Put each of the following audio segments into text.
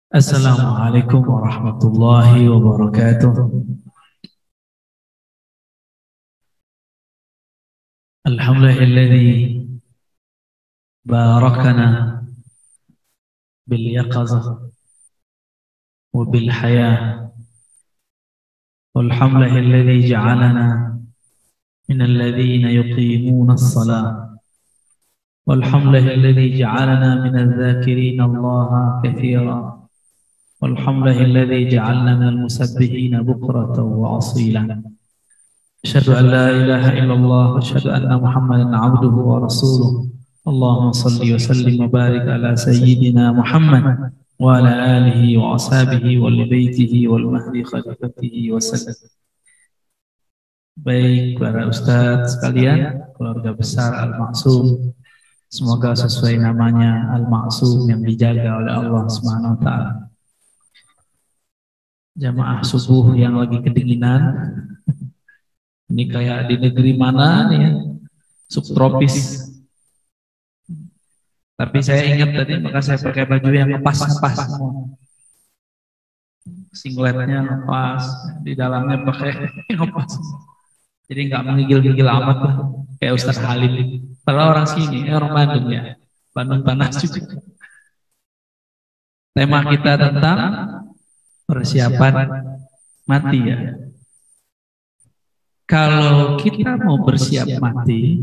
Assalamualaikum warahmatullahi wabarakatuh. Alhamdulillahilladzi barakana bil yaqazah wa bil hayah. Walhamdulillahilladzi ja'alana min alladhina yuqimuna as-salah. Walhamdulillahilladzi ja'alana min adh-dhakirina Allah katsiran. Walhamdulillahilladzi ja'alna minal musabbihina bukratan wa asila. أشهد أن لا إله إلا الله وأشهد أن محمدا عبده ورسوله. اللهم صل وسلم وبارك على سيدنا محمد وعلى آله وأصحابه ولبيته والمهد خليفته وسلم. Baik para ustadz sekalian, keluarga besar Al-Ma'sum, semoga sesuai namanya Al-Ma'sum yang dijaga oleh Allah Subhanahu wa taala. Jamaah subuh yang lagi kedinginan, ini kayak di negeri mana nih ya, subtropis. Tapi saya ingat tadi, maka saya pakai baju yang ngepas-ngepas semua. Singletnya ngepas, di dalamnya pakai ngepas. Jadi nggak menggigil-gigil amat lah, kayak Ustaz Halim. Padahal orang sini, orang Bandung ya, Bandung panas juga. Tema kita tentang persiapan mati ya. Kalau kita mau bersiap mati,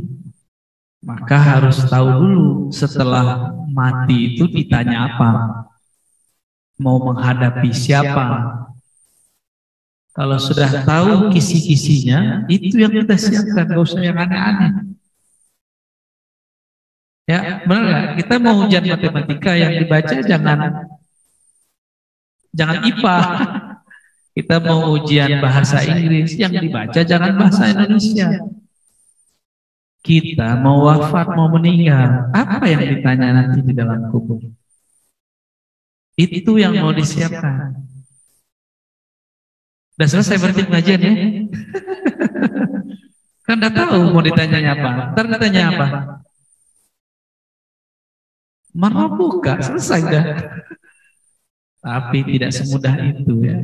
maka harus tahu dulu setelah mati itu ditanya apa, mau menghadapi siapa. Kalau sudah tahu kisi-kisinya, itu yang kita siapkan, gak usah yang aneh-aneh. Ya, benar nggak? Kita mau ujian matematika yang dibaca jangan IPA. Kita mau ujian bahasa Inggris, yang dibaca jangan bahasa Indonesia. Kita mau wafat, mau meninggal, apa yang ditanya nanti di dalam kubur? Itu yang mau disiapkan. Udah selesai berarti pengajian ya? Kan udah tahu mau ditanyanya apa. Ntar ditanya apa? Mana buka, selesai dah. Tapi tidak semudah itu ya.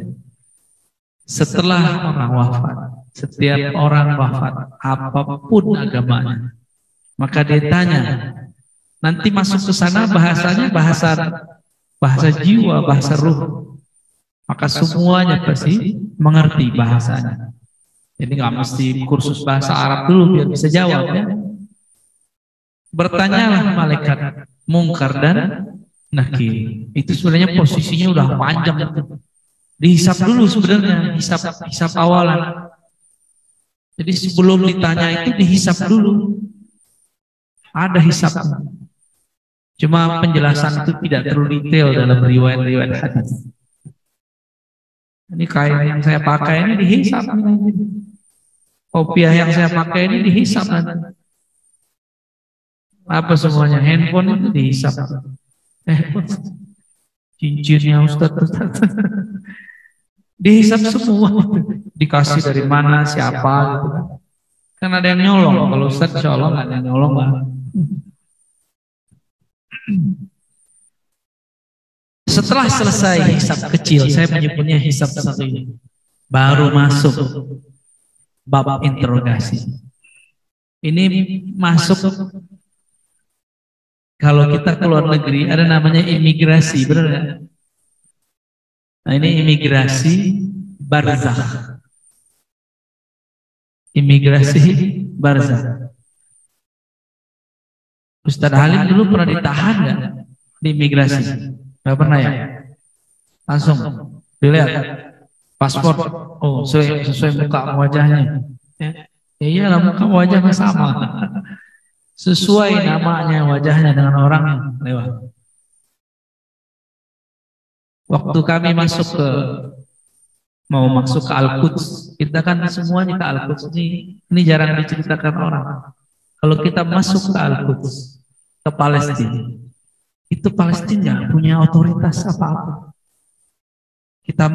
Setelah orang wafat, setiap orang wafat, apapun agamanya, maka dia tanya, nanti masuk ke sana bahasanya bahasa jiwa, bahasa ruh, maka semuanya pasti mengerti bahasanya. Jadi nggak mesti kursus bahasa Arab dulu biar bisa jawab ya. Bertanyalah malaikat Mungkar dan Nakir. Itu sebenarnya posisinya udah panjang itu. Dihisap dulu sebenarnya, hisap awalan. Jadi sebelum ditanya itu dihisap dulu. Ada hisapnya. Cuma penjelasan itu tidak terlalu detail dalam riwayat-riwayat hadis. Ini kain yang saya pakai ini dihisap. Kopiah yang saya pakai ini dihisap nanti. Apa semuanya? Handphone itu dihisap. Cincinnya Ustadz. Dihisap semua, dikasih dari mana, siapa gitu kan. Kan ada yang nyolong, kalau Ustadz insya Allah nggak ada yang nyolong lah. Setelah selesai hisap kecil, saya menyebutnya hisap satu ini, baru masuk bab interogasi. Ini masuk kalau kita keluar negeri ada namanya imigrasi, benar nggak? Nah ini imigrasi barzakh. Imigrasi barzakh. Ustaz Halim dulu pernah ditahan nggak di imigrasi? Nggak pernah ya? Langsung dilihat paspor. Oh sesuai muka wajahnya. Ya iyalah muka wajahnya sama. Sesuai namanya wajahnya dengan orang yang lewat. Waktu kami masuk mau masuk ke Al-Quds, kita kan semuanya ke Al-Quds ini jarang diceritakan orang. Kalau kita masuk ke Al-Quds, ke Palestina, itu Palestina nggak punya otoritas apa-apa. Kita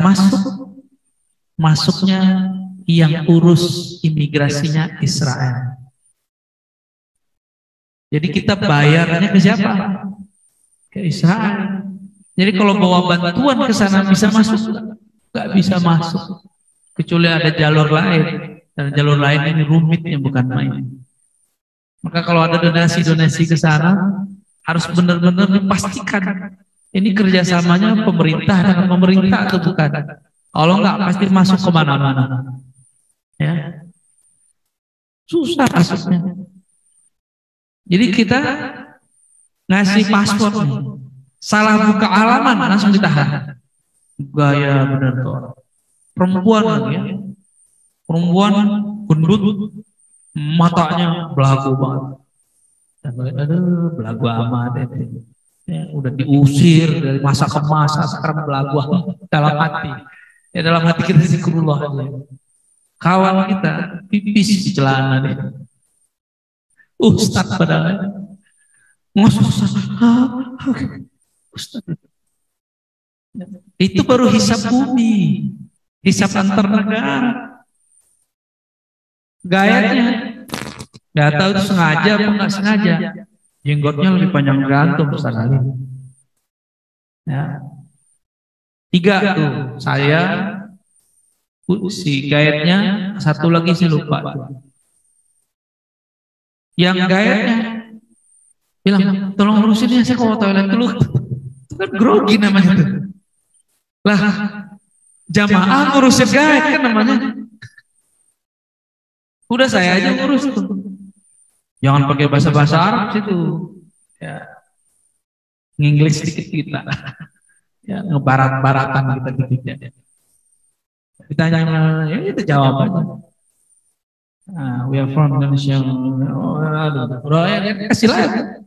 masuknya yang urus imigrasinya Israel. Jadi kita bayarnya ke siapa? Ke Israel. Jadi kalau bawa bantuan ke sana bisa masuk? Nggak bisa masuk. Kecuali ada jalur lain. Dan jalur lain ini rumitnya bukan main. Maka kalau ada donasi-donasi ke sana, harus benar-benar dipastikan ini kerjasamanya pemerintah dengan pemerintah atau bukan. Kalau nggak pasti masuk kemana-mana. Ya, susah kasusnya. Jadi kita ngasih paspor nih, salah buka halaman langsung ditahan. Gaya benar tuh orang. Perempuan lagi ya, perempuan gendut, matanya belagu banget. Aduh, belagu amat ya, udah diusir dari masa ke masa, sekarang belagu dalam hati. Ya dalam hati kita zikrullah aja. Kawan kita pipis di celana deh. Ustadz padahal ngos Ustadz. Itu baru hisab bumi, hisab antar negara. Gayanya nggak tahu itu sengaja apa nggak sengaja. Jenggotnya lebih panjang gantung Ustaz Ali. Ya. 3 tuh, saya, si gaetnya, satu lagi saya lupa. Yang gaetnya bilang, tolong urusin ya, saya kalau toilet dulu. Itu kan grogi namanya tuh. Lah, jamaah ngurusin gaet kan namanya. Udah saya aja ngurus tuh. Jangan pakai bahasa-bahasa Arab situ. Ya. Ngingglis sedikit kita. Ya, ngebarat-baratan kita gitu ya. Ditanya, ya kita jawab aja. Nah, we are from Indonesia. Oh, ya, kasih lagi.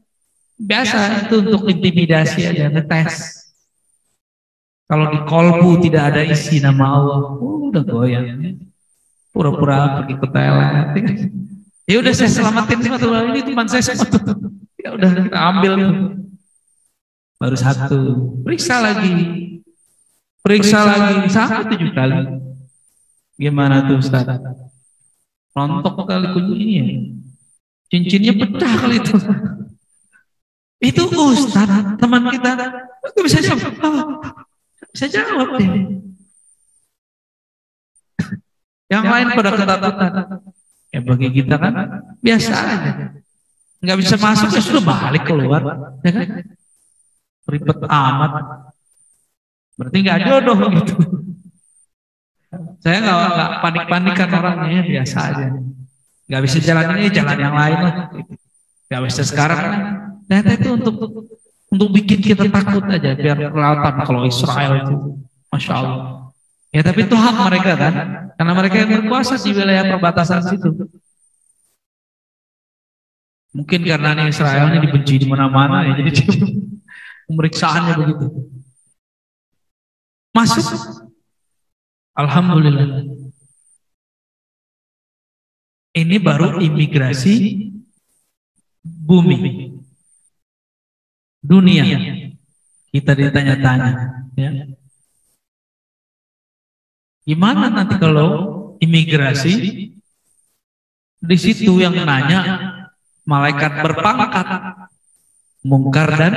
Biasa itu untuk intimidasi aja, ngetes. Kalau di kolbu tidak ada isi nama Allah, udah goyang. Pura-pura pergi ke toilet. Ya udah saya selamatin ini teman saya semua. Ya udah kita ambil. Baru 1, periksa lagi, sampai 7 kali. Gimana tuh Ustaz? Rontok kali kuncinya, cincinnya pecah kali itu. Itu Ustaz, teman kita, itu bisa jawab, bisa jawab deh. Yang lain pada ketakutan. Ya bagi kita kan biasa aja, nggak bisa masuk ya sudah balik keluar, ya kan? Ribet amat, berarti nggak jodoh gitu. Saya nggak panik-panikan orangnya, biasa aja. Nggak bisa jalan ini, jalan yang lain lah. Nggak bisa sekarang. Nah itu untuk bikin kita takut aja, biar kelihatan kalau Israel itu, masya Allah. Ya tapi itu hak mereka kan, karena mereka yang berkuasa di wilayah perbatasan situ. Mungkin karena ini Israel ini dibenci di mana-mana ya, jadi pemeriksaannya begitu. Masuk, alhamdulillah. Ini baru imigrasi bumi, dunia. Kita ditanya-tanya, ya. Gimana nanti kalau imigrasi di situ yang nanya malaikat berpangkat Mungkar dan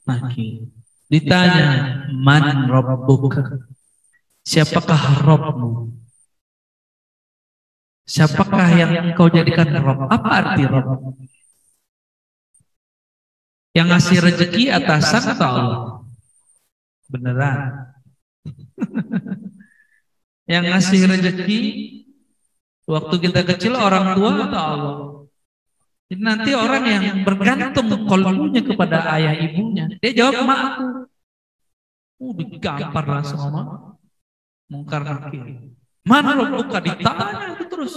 Nakir. Ditanya, man rabbuka? Siapakah Rabbmu? Siapakah yang engkau jadikan Rabb? Apa arti Rabb? Yang ngasih rezeki atasan atau Allah? Beneran. Yang ngasih rezeki waktu kita kecil orang tua atau Allah? Jadi nanti orang yang bergantung kolbunya kepada ayah ibunya, dia jawab sama aku. Digampar langsung sama Mungkar Nakir. Mana Rabbuka, ditanya itu terus.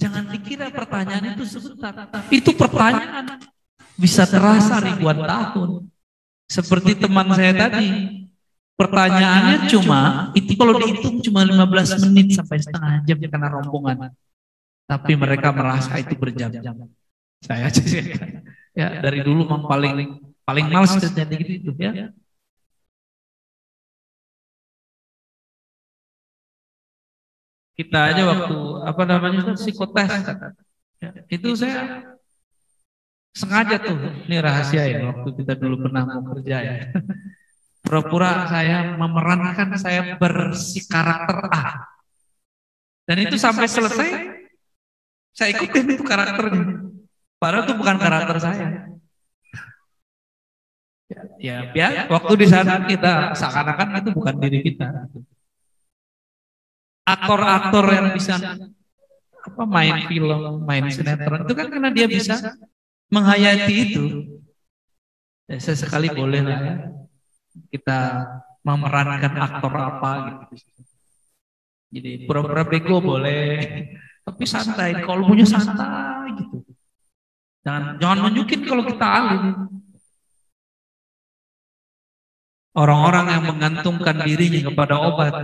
Jangan dikira pertanyaan itu sebentar. Itu pertanyaan bisa terasa ribuan tahun. Seperti teman saya tadi. Pertanyaannya cuma, itu kalau dihitung cuma 15 menit sampai setengah jam karena rombongan. Tapi mereka merasa itu berjam-jam. Saya aja ya dari dulu memang paling males jadi gitu ya. Kita aja waktu apa namanya itu psikotes, ya, itu saya sengaja tuh, ini rahasia ya, waktu kita dulu pernah mau kerja ya. Pura-pura saya memerankan saya karakter A. Dan itu sampai selesai, saya ikutin itu karakternya. Padahal itu bukan karakter saya. Ya, biar waktu di sana kita seakan-akan itu bukan diri kita. Aktor-aktor yang bisa main film, main sinetron itu kan karena dia bisa menghayati itu. Ya, sesekali boleh lah ya kita memerankan aktor apa gitu. Jadi pura-pura bego boleh, tapi santai. Kalau punya santai gitu. Jangan nunjukin kalau kita alim. Orang-orang yang menggantungkan dirinya kepada obat,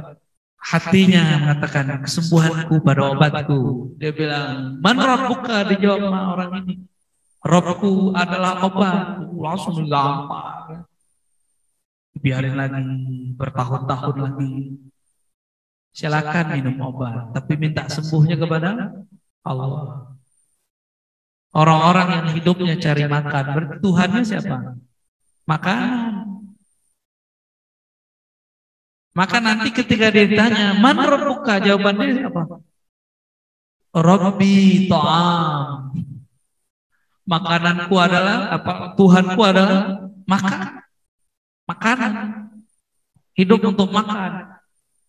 hatinya mengatakan kesembuhanku pada obatku. Dia bilang, man rabbuka, dijawab sama orang ini. Robku adalah obat. Langsung gampang. Biarin lagi, bertahun-tahun lagi. Silakan minum obat, tapi minta sembuhnya kepada Allah. Orang-orang yang hidupnya cari makan, berarti Tuhannya siapa? Makanan. Maka nanti ketika dia ditanya, man rabbuka, jawabannya apa? Rabbi ta'am. Makananku adalah apa? Tuhanku adalah makanan. Hidup untuk makan.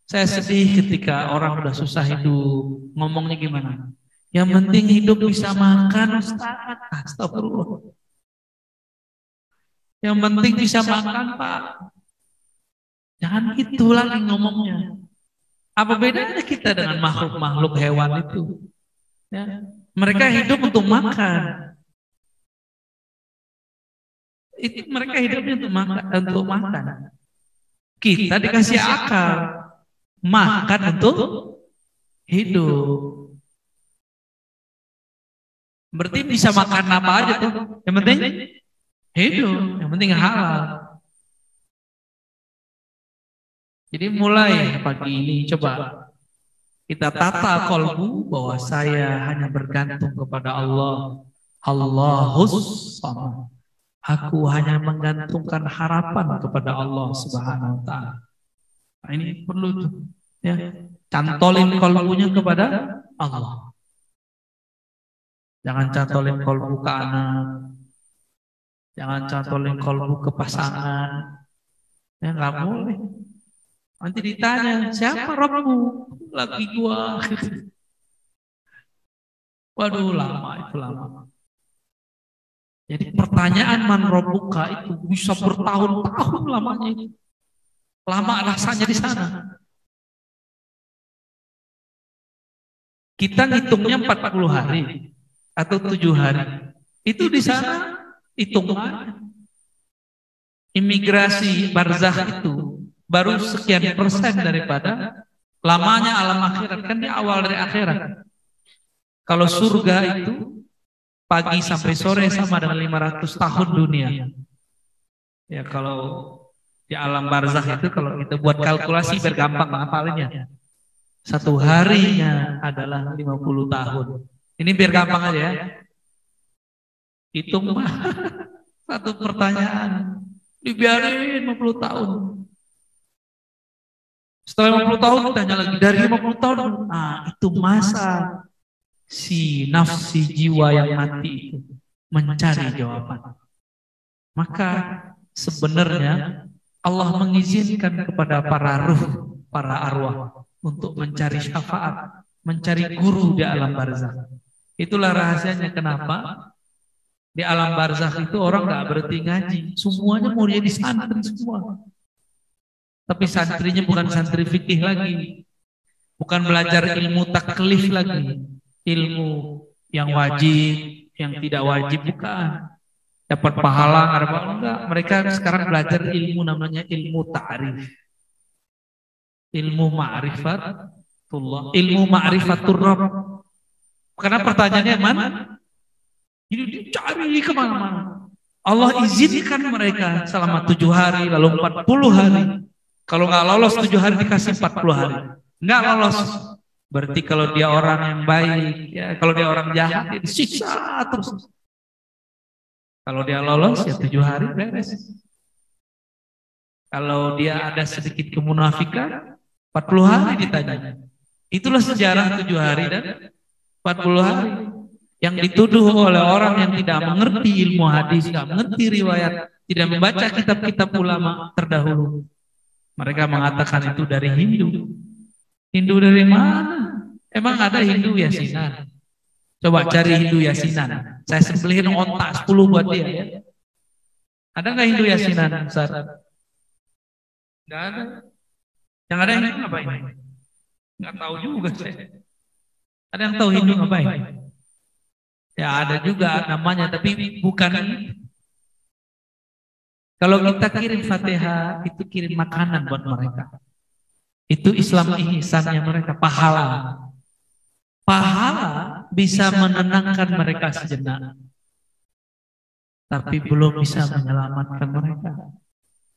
Saya sedih ketika orang udah susah hidup. Ngomongnya gimana? Yang penting hidup bisa makan, Ustaz. Astagfirullah. Yang penting bisa makan, Pak. Jangan gitu lagi ngomongnya. Apa bedanya kita dengan makhluk-makhluk hewan itu? Ya. Mereka hidup untuk makan. Itu mereka hidupnya untuk makan. Kita dikasih akal. Makan untuk hidup. Berarti bisa makan apa aja tuh. Yang penting hidup. Yang penting halal. Jadi mulai pagi ini coba kita tata kolbu bahwa saya hanya bergantung kepada Allah. Allahus samad. Aku hanya menggantungkan harapan kepada Allah Subhanahu wa taala. Nah, ini perlu tuh ya. Cantolin kolbunya kepada Allah. Jangan cantolin kolbu ke anak. Jangan cantolin kolbu ke pasangan. Ya nggak boleh. Nanti ditanya, siapa Robmu? Laki gua. Waduh, lama itu lama. Jadi pertanyaan man Robbuka itu bisa bertahun-tahun lamanya itu. Lama rasanya di sana. Kita ngitungnya 40 hari atau 7 hari. Itu di sana hitungan imigrasi barzakh itu baru sekian persen daripada lamanya alam akhirat, kan di awal dari akhirat. Kalau surga itu pagi sampai sore sama dengan 500 tahun dunia. Ya kalau di alam barzakh itu kalau kita buat kalkulasi biar gampang ngapalinnya. Satu harinya adalah 50 tahun. Ini biar gampang aja ya. Hitung satu pertanyaan. Dibiarin 50 tahun. Setelah 50 tahun ditanya lagi dari 50 tahun. Nah, itu masa si nafsi jiwa yang mati itu mencari jawaban. Maka sebenarnya Allah mengizinkan kepada para ruh, para arwah untuk mencari syafaat, mencari guru di alam barzakh. Itulah rahasianya kenapa di alam barzakh itu orang nggak berhenti ngaji, semuanya mau jadi santri semua. Tapi santrinya bukan santri fikih lagi, bukan belajar ilmu taklif lagi, ilmu yang wajib, yang tidak wajib bukan. Dapat pahala ada apa enggak? Mereka sekarang belajar ilmu namanya ilmu ta'rif, ilmu ma'rifatullah, ilmu ma'rifatur Rabb. Karena pertanyaannya mana? Jadi dicari kemana-mana. Allah izinkan mereka selama 7 hari, lalu 40 hari. Kalau nggak lolos 7 hari dikasih 40 hari. Nggak lolos, berarti kalau dia orang yang baik, ya kalau dia orang jahat, dia disiksa terus. Kalau dia lolos ya 7 hari beres. Kalau dia ada sedikit kemunafikan, 40 hari ditanya. Itulah sejarah 7 hari dan 40 hari. Yang dituduh oleh orang yang tidak mengerti ilmu hadis, tidak mengerti riwayat, tidak membaca kitab-kitab ulama terdahulu. Mereka mengatakan itu dari Hindu. Hindu dari mana? Emang ada Hindu yasinan? Coba cari Hindu yasinan. Saya sembelihin ontak 10 buat dia ya. Ada nggak Hindu yasinan? Nggak ada. Yang ada Hindu ngapain? Nggak tahu juga saya. Ada yang tahu Hindu ngapain? Ya ada juga namanya, tapi bukan ini. Kalau kita kirim Fatihah, itu kirim makanan buat mereka. Itu Islam ihsannya mereka, pahala. Pahala bisa menenangkan mereka sejenak, tapi belum bisa menyelamatkan mereka.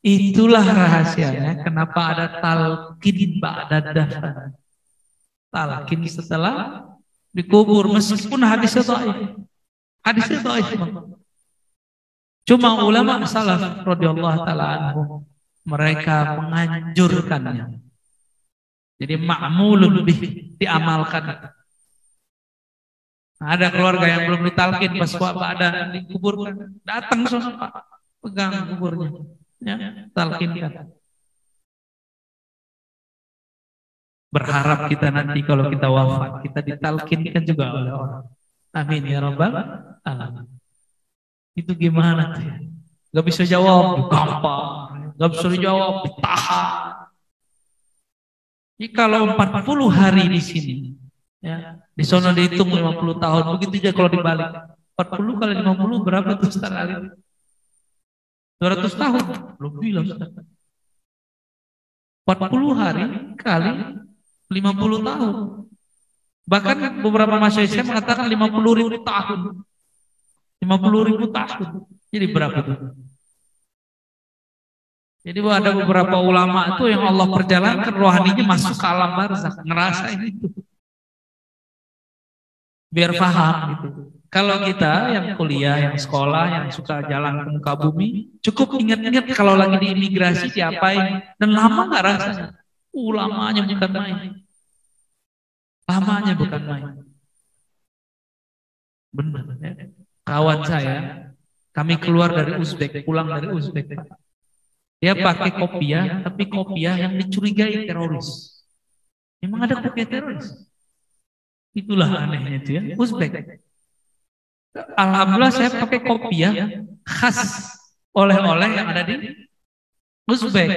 Itulah rahasianya kenapa ada talqin ba'da dafn. Talqin setelah dikubur, meskipun hadisnya dhaif. Hadisnya dhaif. Cuma ulama salaf radhiyallahu taala anhum mereka menganjurkannya. Jadi ma'mulun bih, diamalkan. Ada keluarga yang belum ditalkin pas ada dikuburkan, datang sama Pak, pegang kuburnya, ya, talkinkan. Berharap kita nanti kalau kita wafat kita ditalkinkan juga oleh orang. Amin ya rabbal alamin. Itu gimana tuh ya? Gak bisa jawab, gampang. Gak bisa dijawab, ditahan. Jadi kalau 40 hari di sini, ya, di sana dihitung 50 tahun, begitu aja kalau dibalik. 40 kali 50 berapa tuh Ustaz Ali? 200 tahun, lebih lah Ustaz. 40 hari kali 50 tahun. Bahkan beberapa masyarakat mengatakan 50.000 tahun. 50.000 tahun. Jadi berapa tuh? Jadi ada beberapa ulama itu yang Allah perjalankan rohaninya masuk ke alam barzakh, ngerasain itu. Biar paham gitu. Kalau kita yang kuliah, yang sekolah, yang suka jalan ke muka bumi, cukup ingat-ingat kalau lagi di imigrasi diapain, dan lama nggak rasanya. Lamanya bukan main. Lamanya bukan main. Benar. Ya. Kawan saya, kami keluar dari Uzbek, pulang dari Uzbek. Dia pakai kopiah, tapi kopiah yang dicurigai teroris. Memang ada kopiah teroris? Itulah anehnya itu ya, Uzbek. Alhamdulillah saya pakai kopiah khas oleh-oleh yang ada di Uzbek.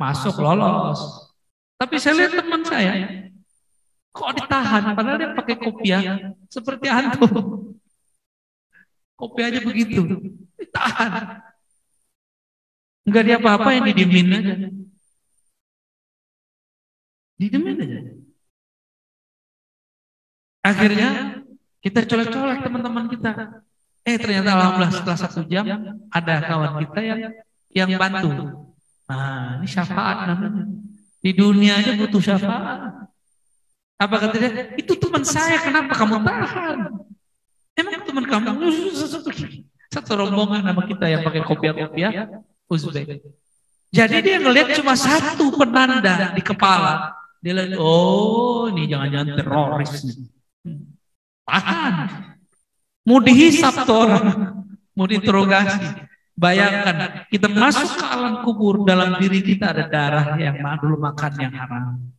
Masuk lolos. Tapi saya lihat teman saya, kok ditahan? Padahal dia pakai kopiah seperti antum. Kopiahnya begitu, ditahan. Enggak dia apa-apa yang didiemin aja. Didiemin aja. Akhirnya kita colek-colek teman-teman kita. Ternyata alhamdulillah setelah 1 jam ada kawan kita yang bantu. Nah, ini syafaat namanya. Di dunia aja butuh syafaat. Apa kata dia? Itu teman saya, kenapa kamu tahan? Emang teman kamu satu rombongan sama kita yang pakai kopiah-kopiah Uzbek. Jadi dia ngelihat cuma satu penanda di kepala. Dia lihat, oh ini jangan-jangan teroris nih. Tahan. Mau dihisap tuh orang, mau diinterogasi. Bayangkan, kita masuk ke alam kubur, dalam diri kita ada darah yang dulu makan yang haram,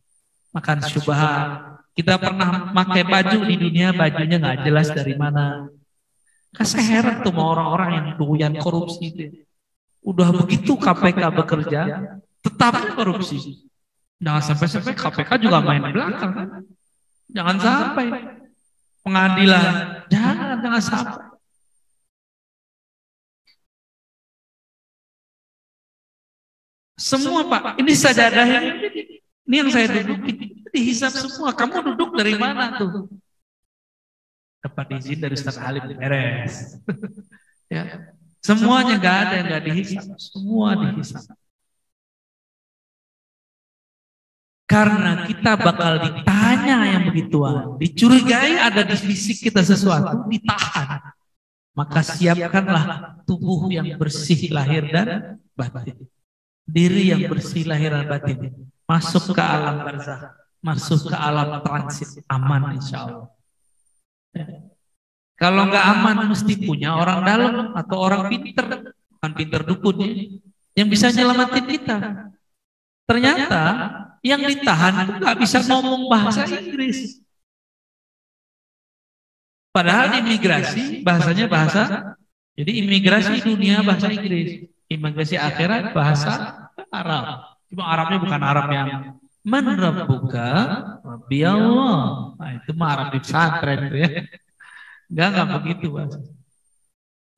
makan syubhat. Kita pernah pakai baju di dunia, bajunya nggak jelas dari mana. Saya heran tuh sama orang-orang yang doyan korupsi itu. Udah begitu KPK bekerja, tetap korupsi. Jangan sampai KPK juga main belakang. Kan? Jangan sampai pengadilan, jangan sampai. Semua Pak, ini sajadah ini yang saya dudukin, dihisap semua. Kamu duduk dari mana tuh? Dapat izin dari Ustaz Halim beres. Ya. Semuanya nggak ada yang nggak dihisap, semua dihisap. Karena kita bakal ditanya yang begituan, dicurigai ada di fisik kita sesuatu, ditahan. Maka siapkanlah tubuh yang bersih lahir dan batin. diri yang bersih lahir dan batin, masuk ke alam barzakh, masuk ke alam transit, aman insya Allah. Ya. Kalau nggak aman mesti punya orang dalam atau orang pinter, bukan pinter dukun ya, yang bisa nyelamatin kita. Ternyata yang ditahan itu nggak bisa ngomong bahasa Inggris. Padahal imigrasi bahasanya bahasa, jadi imigrasi dunia bahasa Inggris, imigrasi akhirat bahasa Arab. Cuma Arabnya bukan Arab yang man rabbuka rabbi Allah. Nah, itu mah Arab di pesantren itu ya. Enggak begitu bahasa.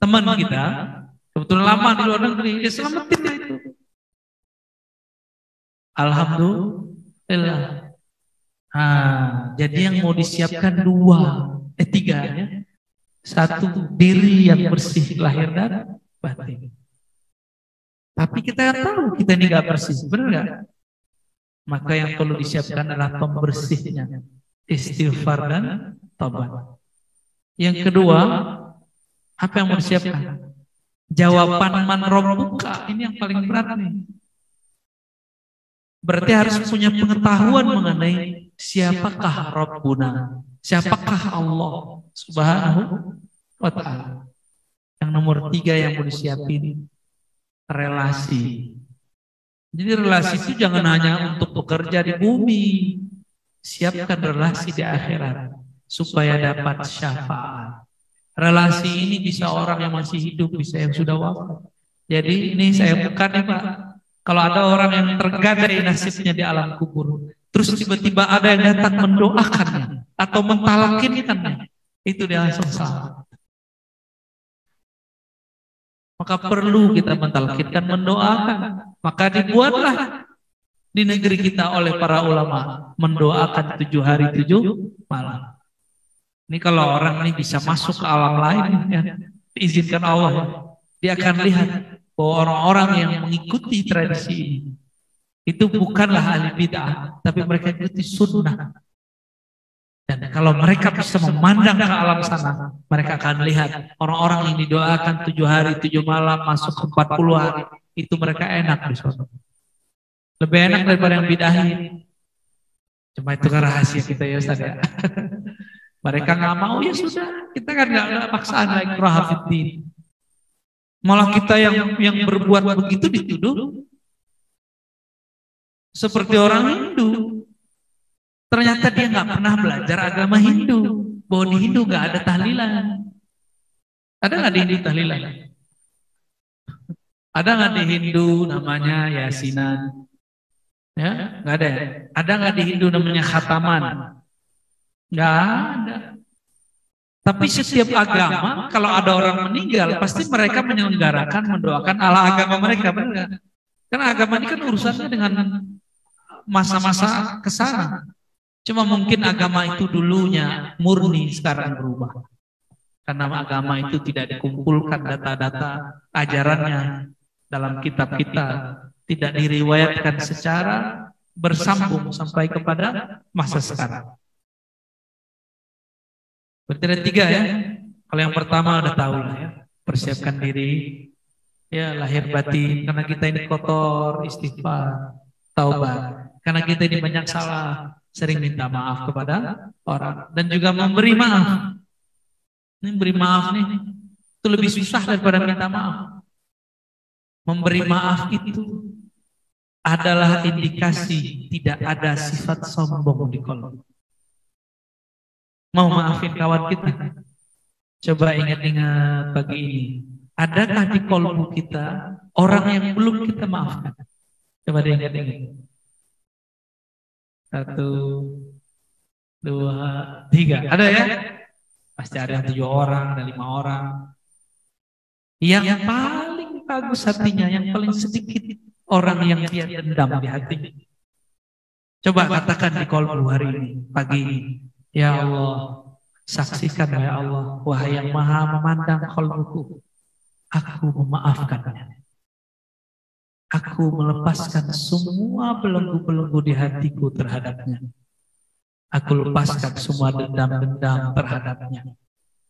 Teman kita kebetulan lama di luar negeri, dia selamatin itu. Alhamdulillah. Nah, jadi yang mau disiapkan tiga ya. Satu, diri yang bersih lahir dan batin. Tapi kita yang tahu kita ini gak bersih, benar gak? Maka yang perlu disiapkan adalah pembersihnya, istighfar dan taubat. Yang kedua, apa yang mau disiapkan? Jawaban man rabbuka, ini yang paling berat nih. Berarti harus punya pengetahuan mengenai siapakah Rabbuna, siapakah Allah Subhanahu wa ta'ala. Yang nomor tiga yang mau disiapin, relasi. Jadi relasi itu jangan hanya untuk bekerja di bumi, siapkan relasi di akhirat supaya dapat syafaat. Relasi ini bisa orang yang masih hidup, bisa yang sudah wafat. Jadi ini saya bukan nih Pak. Kalau ada orang yang tergadai nasibnya di alam kubur, terus tiba-tiba ada yang datang mendoakannya atau mentalakinkannya, itu dia langsung salah. Maka perlu kita mentalkinkan, mendoakan. Maka dibuatlah di negeri kita oleh para ulama mendoakan 7 hari 7 malam. Ini kalau orang ini bisa masuk ke alam lain, ya, diizinkan Allah, ya, dia akan lihat bahwa orang-orang yang mengikuti tradisi ini itu bukanlah ahli bid'ah, tapi mereka ikuti sunnah. Dan kalau mereka bisa memandang ke alam sana, mereka akan lihat orang-orang yang didoakan 7 hari 7 malam masuk ke 40 hari, itu mereka enak di sana. Lebih enak daripada yang bid'ahin. Cuma itu kan rahasia kita ya Ustaz ya. Mereka nggak mau, ya sudah, kita kan nggak ada paksaan lagi rahafiddin. Malah kita yang berbuat begitu dituduh seperti orang Hindu. Ternyata dia nggak pernah belajar agama Hindu. Bahwa di Hindu nggak ada tahlilan. Ada nggak di Hindu tahlilan? Ada nggak di Hindu namanya yasinan? Ya, nggak ada. Ada nggak di Hindu namanya khataman? Nggak ada. Tapi setiap agama kalau ada orang meninggal pasti mereka menyelenggarakan, mendoakan ala agama mereka, benar nggak? Karena agama ini kan urusannya dengan masa-masa kesana. Cuma mungkin agama itu dulunya murni, sekarang berubah. Karena agama itu tidak dikumpulkan data-data ajarannya dalam kitab kita, tidak diriwayatkan secara bersambung sampai kepada masa sekarang. Berarti ada 3 ya. Kalau yang pertama udah tahu lah ya, persiapkan diri, ya lahir batin, karena kita ini kotor, istighfar, taubat. Karena kita ini banyak salah, sering minta maaf kepada orang dan juga memberi maaf. Ini beri maaf nih, itu lebih susah daripada minta maaf. Memberi maaf itu adalah indikasi tidak ada sifat sombong di qalbi. Mau maafin kawan kita? Coba ingat-ingat pagi ini. Adakah di qalbu kita orang yang belum kita maafkan? Coba diingat-ingat. 1, 2, 3. Ada ya? Pasti ada yang 7 orang, ada 5 orang. Yang paling bagus hatinya, yang paling sedikit orang yang dia dendam di hatinya. Coba katakan di qalbu hari ini, pagi ini. Ya Allah, saksikan ya Allah, wahai yang maha memandang qalbuku, aku memaafkannya. Aku melepaskan semua belenggu-belenggu di hatiku terhadapnya. Aku lepaskan semua dendam-dendam terhadapnya.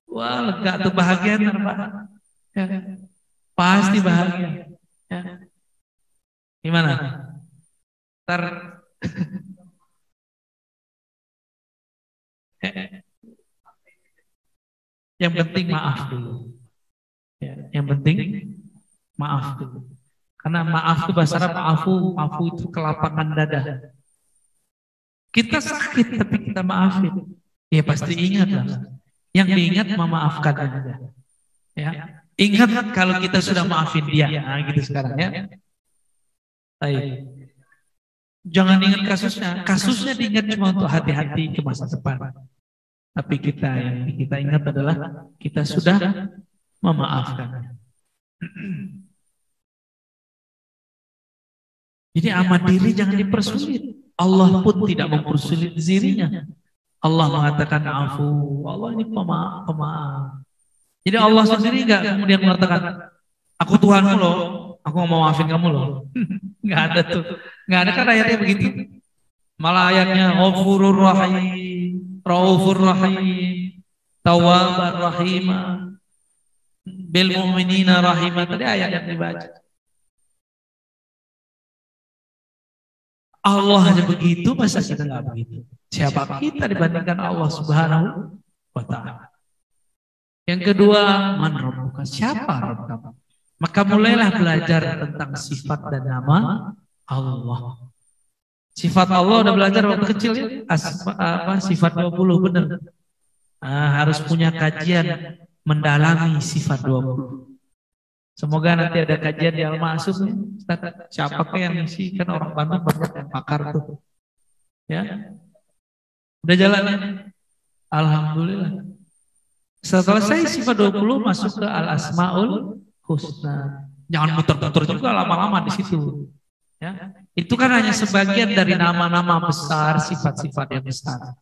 Wah, lega tuh, bahagia ntar Pak. Ya, pasti bahagia. Ya. Gimana? Ntar yang penting maaf dulu. Ya, yang penting maaf dulu. Karena maaf itu bahasa Arab maafu, maafu itu kelapangan dada. Kita sakit tapi kita maafin. Ya pasti ingat lah. Yang diingat memaafkan aja. Ya. Ingat kalau kita sudah maafin dia. Nah, gitu sekarang ya. Baik. Jangan ingat kasusnya. Kasusnya diingat cuma untuk hati-hati ke masa depan. Tapi yang kita ingat adalah kita sudah memaafkan. Jadi amat diri jangan dipersulit. Allah pun tidak mempersulit dirinya. Allah mengatakan afu. Allah ini pemaaf. Jadi Allah sendiri nggak kemudian mengatakan, aku Tuhanmu loh, aku mau maafin kamu loh. Nggak ada tuh, nggak ada kan ayatnya begitu. Malah ayatnya Ghafurur Rahim, Raufur Rahim, Tawwabar Rahimah, Bil Mu'minina Rahimah. Tadi ayat yang dibaca. Allah aja begitu, masa kita nggak begitu? Siapa kita dibandingkan Allah Subhanahu wa Ta'ala? Yang kedua, man rabbuka, siapa Rabb kamu? Maka mulailah belajar tentang sifat dan nama Allah. Sifat Allah udah belajar waktu kecil ya? Sifat 20 benar. Harus punya kajian mendalami sifat 20. Semoga nanti ada kajian di Al-Ma'asum ya. Siapa yang ngisi, kan orang Bandung banyak yang pakar tuh. Ya. Udah jalan ya? Alhamdulillah. Setelah saya sifat 20 masuk ke Al-Asmaul Husna. Jangan muter-muter juga lama-lama di situ. Ya. Itu kan hanya sebagian dari nama-nama besar, sifat-sifat yang besar.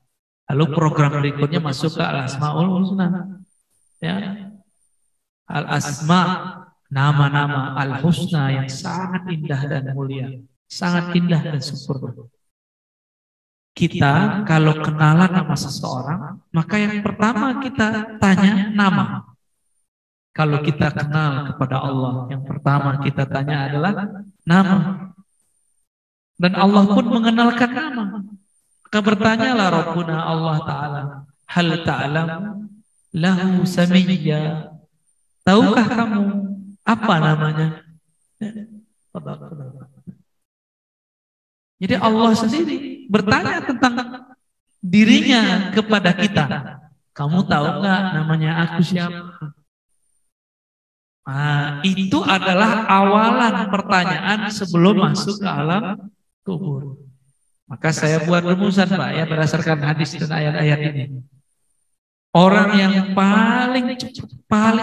Lalu program berikutnya masuk ke Al-Asmaul Husna. Ya. Al-Asma, nama-nama Al-Husna yang sangat indah dan mulia. Sangat indah dan sempurna. Kita kalau kenalan nama seseorang, maka yang pertama kita tanya nama. Kalau kita kenal kepada Allah, yang pertama kita tanya adalah nama. Dan Allah pun mengenalkan nama. Maka bertanyalah Rabbuna Allah Ta'ala, hal ta'lam lahu samiyya. Tahukah kamu apa namanya? Jadi Allah sendiri bertanya tentang dirinya kepada kita. Kamu tahu nggak namanya aku siapa? Itu adalah awalan pertanyaan sebelum masuk ke alam kubur. Maka saya buat rumusan Pak ya berdasarkan hadis dan ayat-ayat ini. Orang yang paling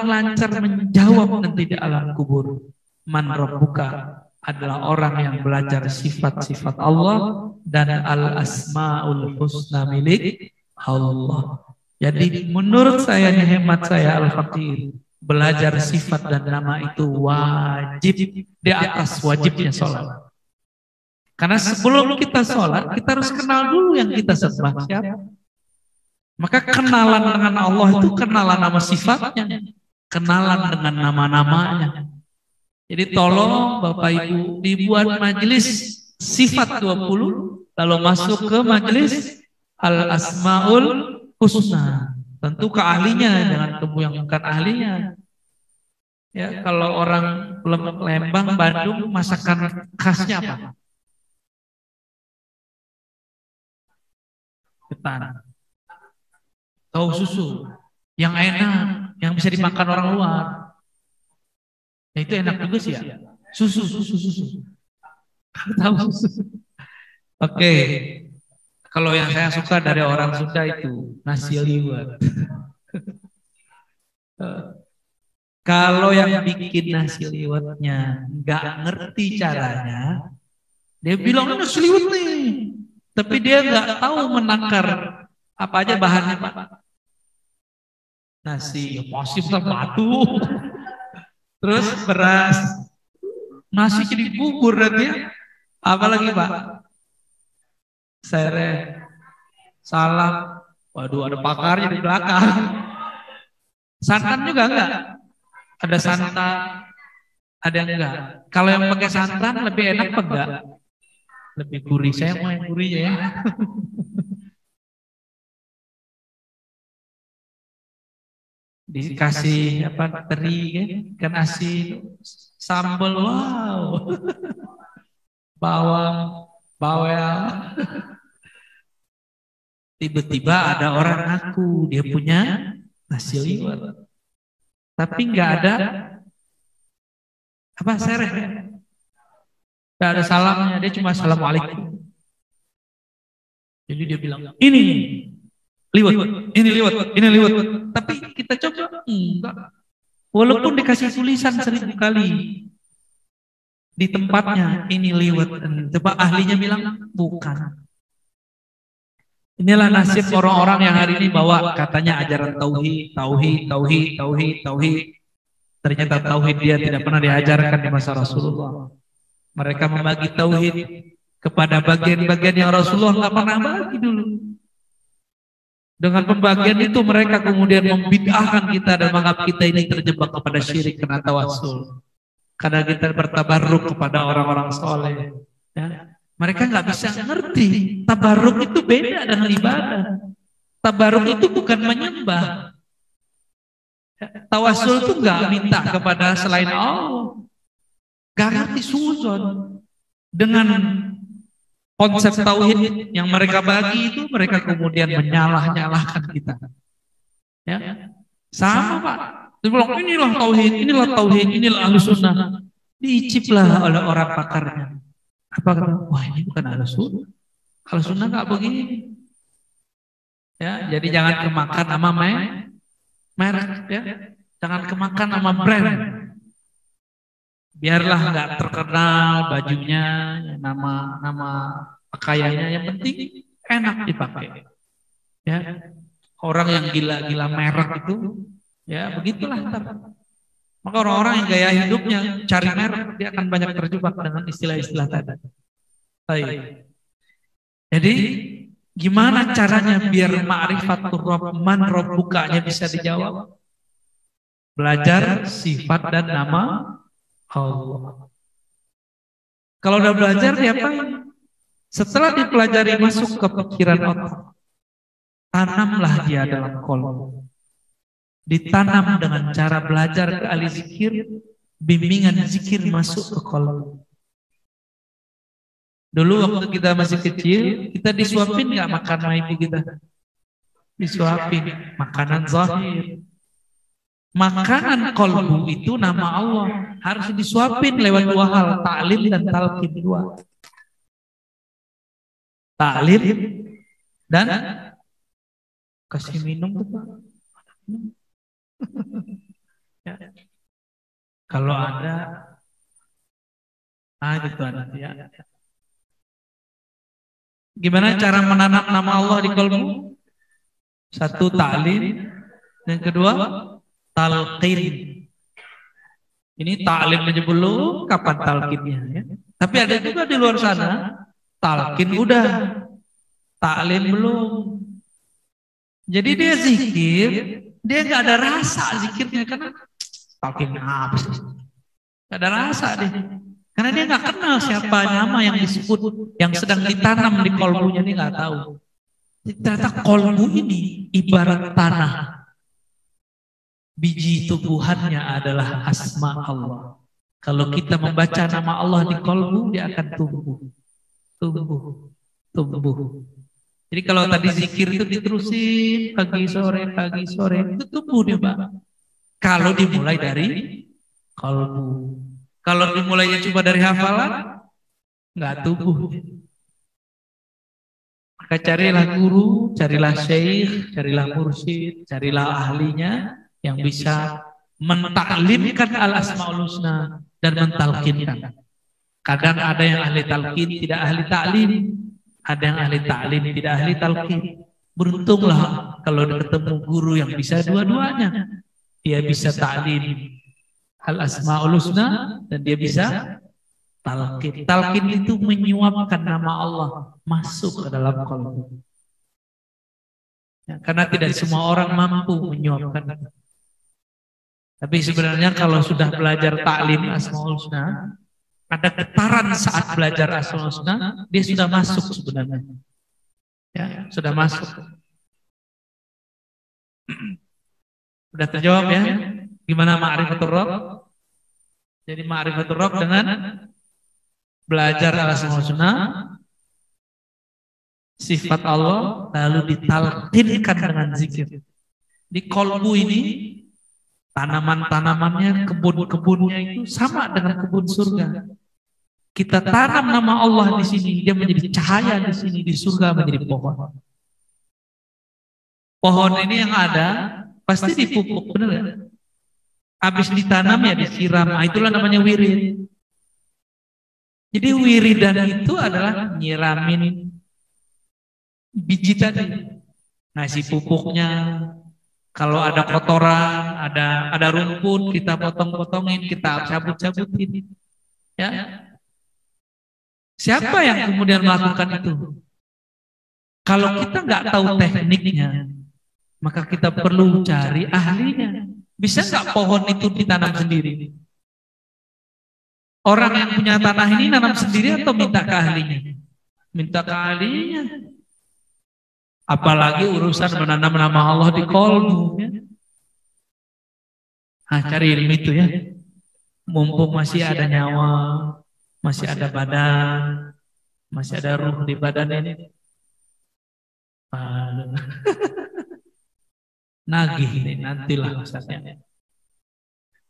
lancar menjawab nanti di alam kubur, man rabbuka, adalah orang yang belajar sifat-sifat Allah dan al-asmaul husna milik Allah. Jadi menurut saya, hemat saya Al-Faqih, belajar sifat dan nama itu wajib di atas wajibnya sholat. Karena sebelum kita sholat, kita harus kenal dulu yang kita sembah siapa. Maka kenalan dengan Allah itu kenalan nama sifatnya, kenalan dengan nama-namanya. Jadi tolong Bapak Ibu dibuat majelis sifat 20, lalu masuk ke majelis Al-Asmaul Husna. Tentu ke ahlinya, jangan kamu yang bukan ahlinya. Ya, kalau orang Lembang, Bandung, masakan khasnya apa? Ketan. Tahu susu. Yang enak, yang bisa dimakan orang luar. Ya, itu enak juga sih ya. Susu. Tahu susu. Oke. Kalau yang saya suka dari orang Sunda itu nasi liwet. Kalau yang bikin nasi liwetnya nggak ngerti caranya, dia bilang nasi liwet nih, tapi dia nggak tahu menakar apa aja bahannya Pak. Nasi, pasti batu, terus beras, nasi jadi bubur nanti. Apalagi Pak? Sereh, salam, waduh ada pakarnya di belakang. Santan juga enggak? Ada santan, ada yang enggak. Kalau yang pakai santan lebih enak apa enggak? Lebih gurih. Saya mau yang gurih ya. Dikasih apa teri kan, ikan asin, sambal, wow, bawang, bawang. Tiba-tiba ada orang ngaku dia punya nasi liwet, tapi nggak ada apa sereh, nggak ada salamnya, dia cuma assalamualaikum. Jadi dia bilang ini liwet, ini liwet, ini liwet. Tapi kita coba enggak, walaupun dikasih tulisan 1000 kali di tempatnya ini liwet, coba ahlinya bilang bukan. Inilah nasib orang-orang yang hari ini bawa katanya ajaran tauhid, tauhid, tauhid, tauhid, tauhid. Ternyata tauhid dia tidak pernah diajarkan di masa Rasulullah. Mereka membagi tauhid kepada bagian-bagian yang Rasulullah nggak pernah bagi dulu. Dengan pembagian itu mereka kemudian membid'ahkan kita dan menganggap kita ini terjebak kepada syirik karena tawasul. Karena kita bertabarruk kepada orang-orang soleh. Ya. Mereka nggak bisa ngerti tabarruk itu beda dengan ibadah. Tabarruk itu bukan menyembah. Tawasul itu nggak minta kepada selain Allah. Gak ngerti suzon. Dengan konsep tauhid yang mereka bagi itu, mereka kemudian menyalah-nyalahkan kita. Ya, sama Pak. Dia bilang inilah tauhid, inilah ahlu sunnah. Diiciplah oleh orang pakarnya. Apa kata? Wah ini bukan ahlu sunnah. Ahlu sunnah nggak begini. Ya, jadi jangan kemakan sama merek, ya. Jangan kemakan sama brand. Biarlah nggak terkenal bajunya, nama pakaiannya, yang penting enak dipakai. Ya, orang yang gila-gila merek itu, ya begitulah ntar. Maka orang-orang yang gaya hidupnya cari merek, dia akan banyak terjebak dengan istilah-istilah tadi. Baik. Jadi gimana caranya biar ma'rifatur Rabb, man rabbukanya bisa dijawab? Belajar sifat dan nama Allah. Kalau udah belajar diapain? Setelah dipelajari masuk ke pikiran otak, tanamlah dia dalam kolom. Ditanam dengan cara belajar ke ahli zikir, bimbingan zikir masuk ke kolom. Dulu waktu kita masih kecil, kita disuapin nggak makan sama ibu kita? Disuapin makanan zahir. Makanan kolbu itu nama Allah, harus disuapin lewat dua hal, ta'lim dan talqin, dua. Ta'lim dan kasih minum tuh Pak. Ya. Kalau ada, gitu ada ya. Gimana cara menanam nama Allah di kolbu? Satu ta'lim, yang kedua talqin. Ini ta'lim aja belum, kapan talqinnya ya? Tapi ada juga di luar sana, talqin udah, ta'lim belum. Jadi dia zikir, dia nggak ada rasa zikirnya karena talqin apa sih? Nggak ada rasa deh. Karena dia nggak kenal siapa nama yang disebut, yang sedang ditanam di kolbunya, dia nggak tahu. Ternyata kolbu ini ibarat tanah. Biji tumbuhannya adalah asma Allah. Kalau kita membaca nama Allah di kolbu, dia akan tumbuh. Jadi kalau tadi zikir itu diterusin pagi sore, itu tumbuh dia Pak. Kalau dimulai dari kolbu. Kalau dimulainya cuma dari hafalan, nggak tumbuh. Maka carilah guru, carilah syekh, carilah mursyid, carilah ahlinya yang bisa mentaklimkan al-asmaul husna dan mentalkinkan. Kadang ada yang ahli talqin, tidak ahli ta'lim. Ada yang ahli ta'lim, tidak ahli talqin. Beruntunglah kalau ketemu guru yang bisa dua-duanya. Dia bisa ta'lim al-asmaul husna dan dia bisa talqin. Talqin itu menyuapkan nama Allah masuk ke dalam qalbu. Ya, karena tidak semua orang mampu menyuapkan. Tapi sebenarnya kalau sudah belajar taklim Asmaul Husna, ada getaran saat belajar Asmaul Husna, dia sudah masuk sebenarnya. Ya, sudah masuk. Sudah terjawab ya? Gimana ma'rifatul Rabb? Jadi ma'rifatul Rabb dengan belajar Asmaul Husna, sifat Allah, lalu ditalqinkan dengan zikir. Di kolbu ini tanaman-tanamannya, kebun-kebunnya itu sama dengan kebun surga. Kita tanam nama Allah di sini, dia menjadi cahaya di sini, di surga menjadi pohon. Pohon ini yang ada pasti dipupuk, benar nggak? Habis ditanam ya disiram, itulah namanya wirid. Jadi wiridan itu adalah nyiramin biji tadi, ngasih pupuknya. Kalau ada kotoran, ada rumput, kita potong-potongin, kita cabut-cabutin. Ya. Siapa yang kemudian melakukan itu? Kalau kita nggak tahu tekniknya, maka kita perlu cari ahlinya. Bisa nggak pohon itu ditanam sendiri? Orang yang punya tanah ini nanam sendiri atau minta ke ahlinya? Minta ke ahlinya. Apalagi urusan menanam nama Allah di kolbu. Ya. Nah, cari ilmu itu ya. Mumpung masih ada nyawa, masih ada badan, masih ada ruh di badan ini. Nagih nih, nantilah maksudnya.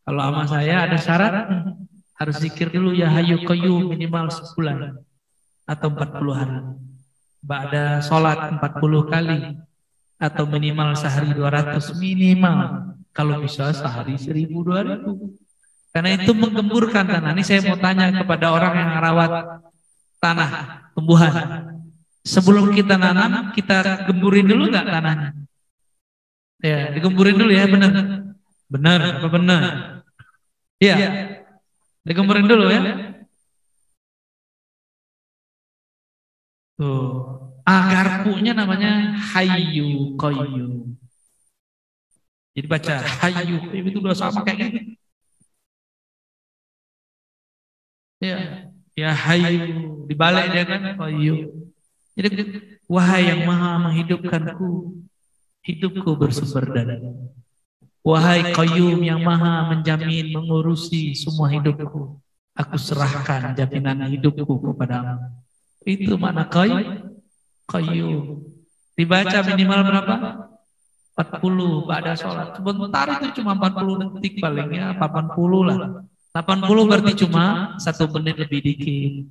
Kalau sama saya ada syarat, harus zikir dulu ya Hayyu Qayyum minimal sebulan atau 40 hari. Ba'da sholat 40 kali atau minimal sehari 200 minimal. Kalau bisa sehari 1000 2000. Karena itu menggemburkan tanah. Ini saya mau tanya kepada orang yang rawat tanah, tumbuhan. Sebelum kita nanam, kita gemburin dulu nggak tanahnya? Ya, digemburin dulu ya, benar. Benar, apa benar? Iya, digemburin dulu ya. Tuh. Garpunya namanya Hayyu Qayyum. Jadi baca Hayyu Qayyum itu udah sama kayak gitu. Ya, ya Hayyu dibalik dia kan Qayyum. Jadi wahai yang maha menghidupkanku, hidupku bersumber darimu. Wahai Qayyum yang maha menjamin mengurusi semua hidupku, aku serahkan jaminan hidupku kepadamu. Itu makna Qayyum. Dibaca minimal berapa? 40 pada sholat. Sebentar itu cuma 40 detik palingnya, 80 lah. 80 berarti cuma 1 menit lebih dikit.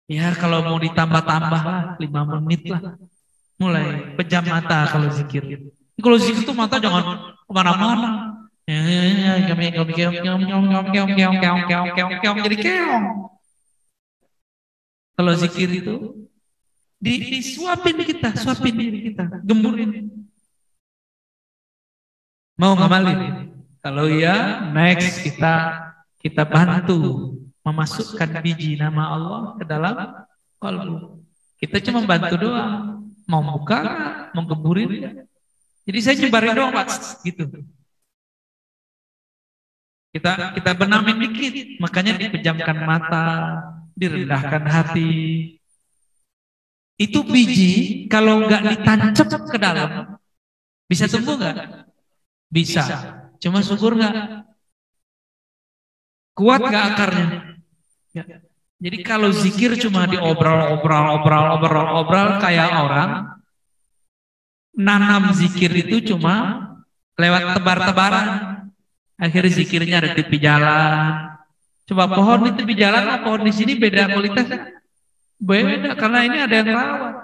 Ya kalau mau ditambah-tambah lah 5 menit lah. Mulai pejam mata kalau zikir. Kalau zikir itu mata jangan kemana-mana. Jadi keong. Kalau zikir itu disuapin kita, suapin diri kita, gemburin. Mau ngamalin? Kalau iya, next kita bantu memasukkan biji nama Allah ke dalam kalbu. Kita cuma bantu doang, mau buka, mau gemburin. Jadi saya nyebarin doang, Pak, gitu. Kita benamin dikit, makanya dipejamkan mata, direndahkan hati. Itu biji kalau nggak ditancap ke dalam bisa tumbuh nggak? Bisa. Cuma subur nggak? Kuat nggak akarnya? Ya. Jadi kalau zikir cuma diobrol kayak orang, nanam zikir itu cuma lewat tebar-tebaran. Akhirnya zikirnya ada tepi jalan. Coba pohon di tepi jalan, pohon di sini beda kualitasnya. Beda karena ini ada yang rawat.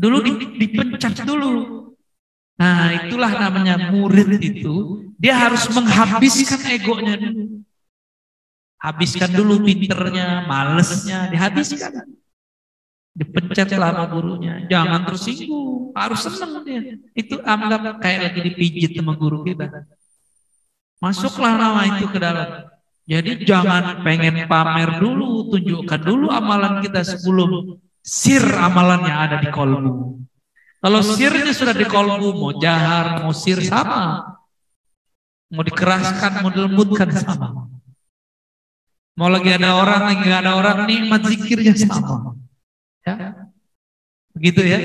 Dulu dipencet dulu. Nah, itulah namanya murid itu. Dia harus menghabiskan egonya dulu. Habiskan dulu pinternya, malesnya, dihabiskan. Dipencet sama gurunya. Jangan tersinggung, harus senang dia. Itu anggap kayak lagi dipijit sama guru kita. Masuklah nama itu ke dalam. Jadi jangan pengen pamer dulu, tunjukkan dulu amalan kita sebelum sir amalannya ada di kolbu. Kalau sirnya sudah di kolbu, mau jahar, mau sir sama. Mau dikeraskan, mau dilembutkan sama. Mau lagi ada orang, lagi nggak ada orang, nikmat zikirnya sama. Ya, begitu ya.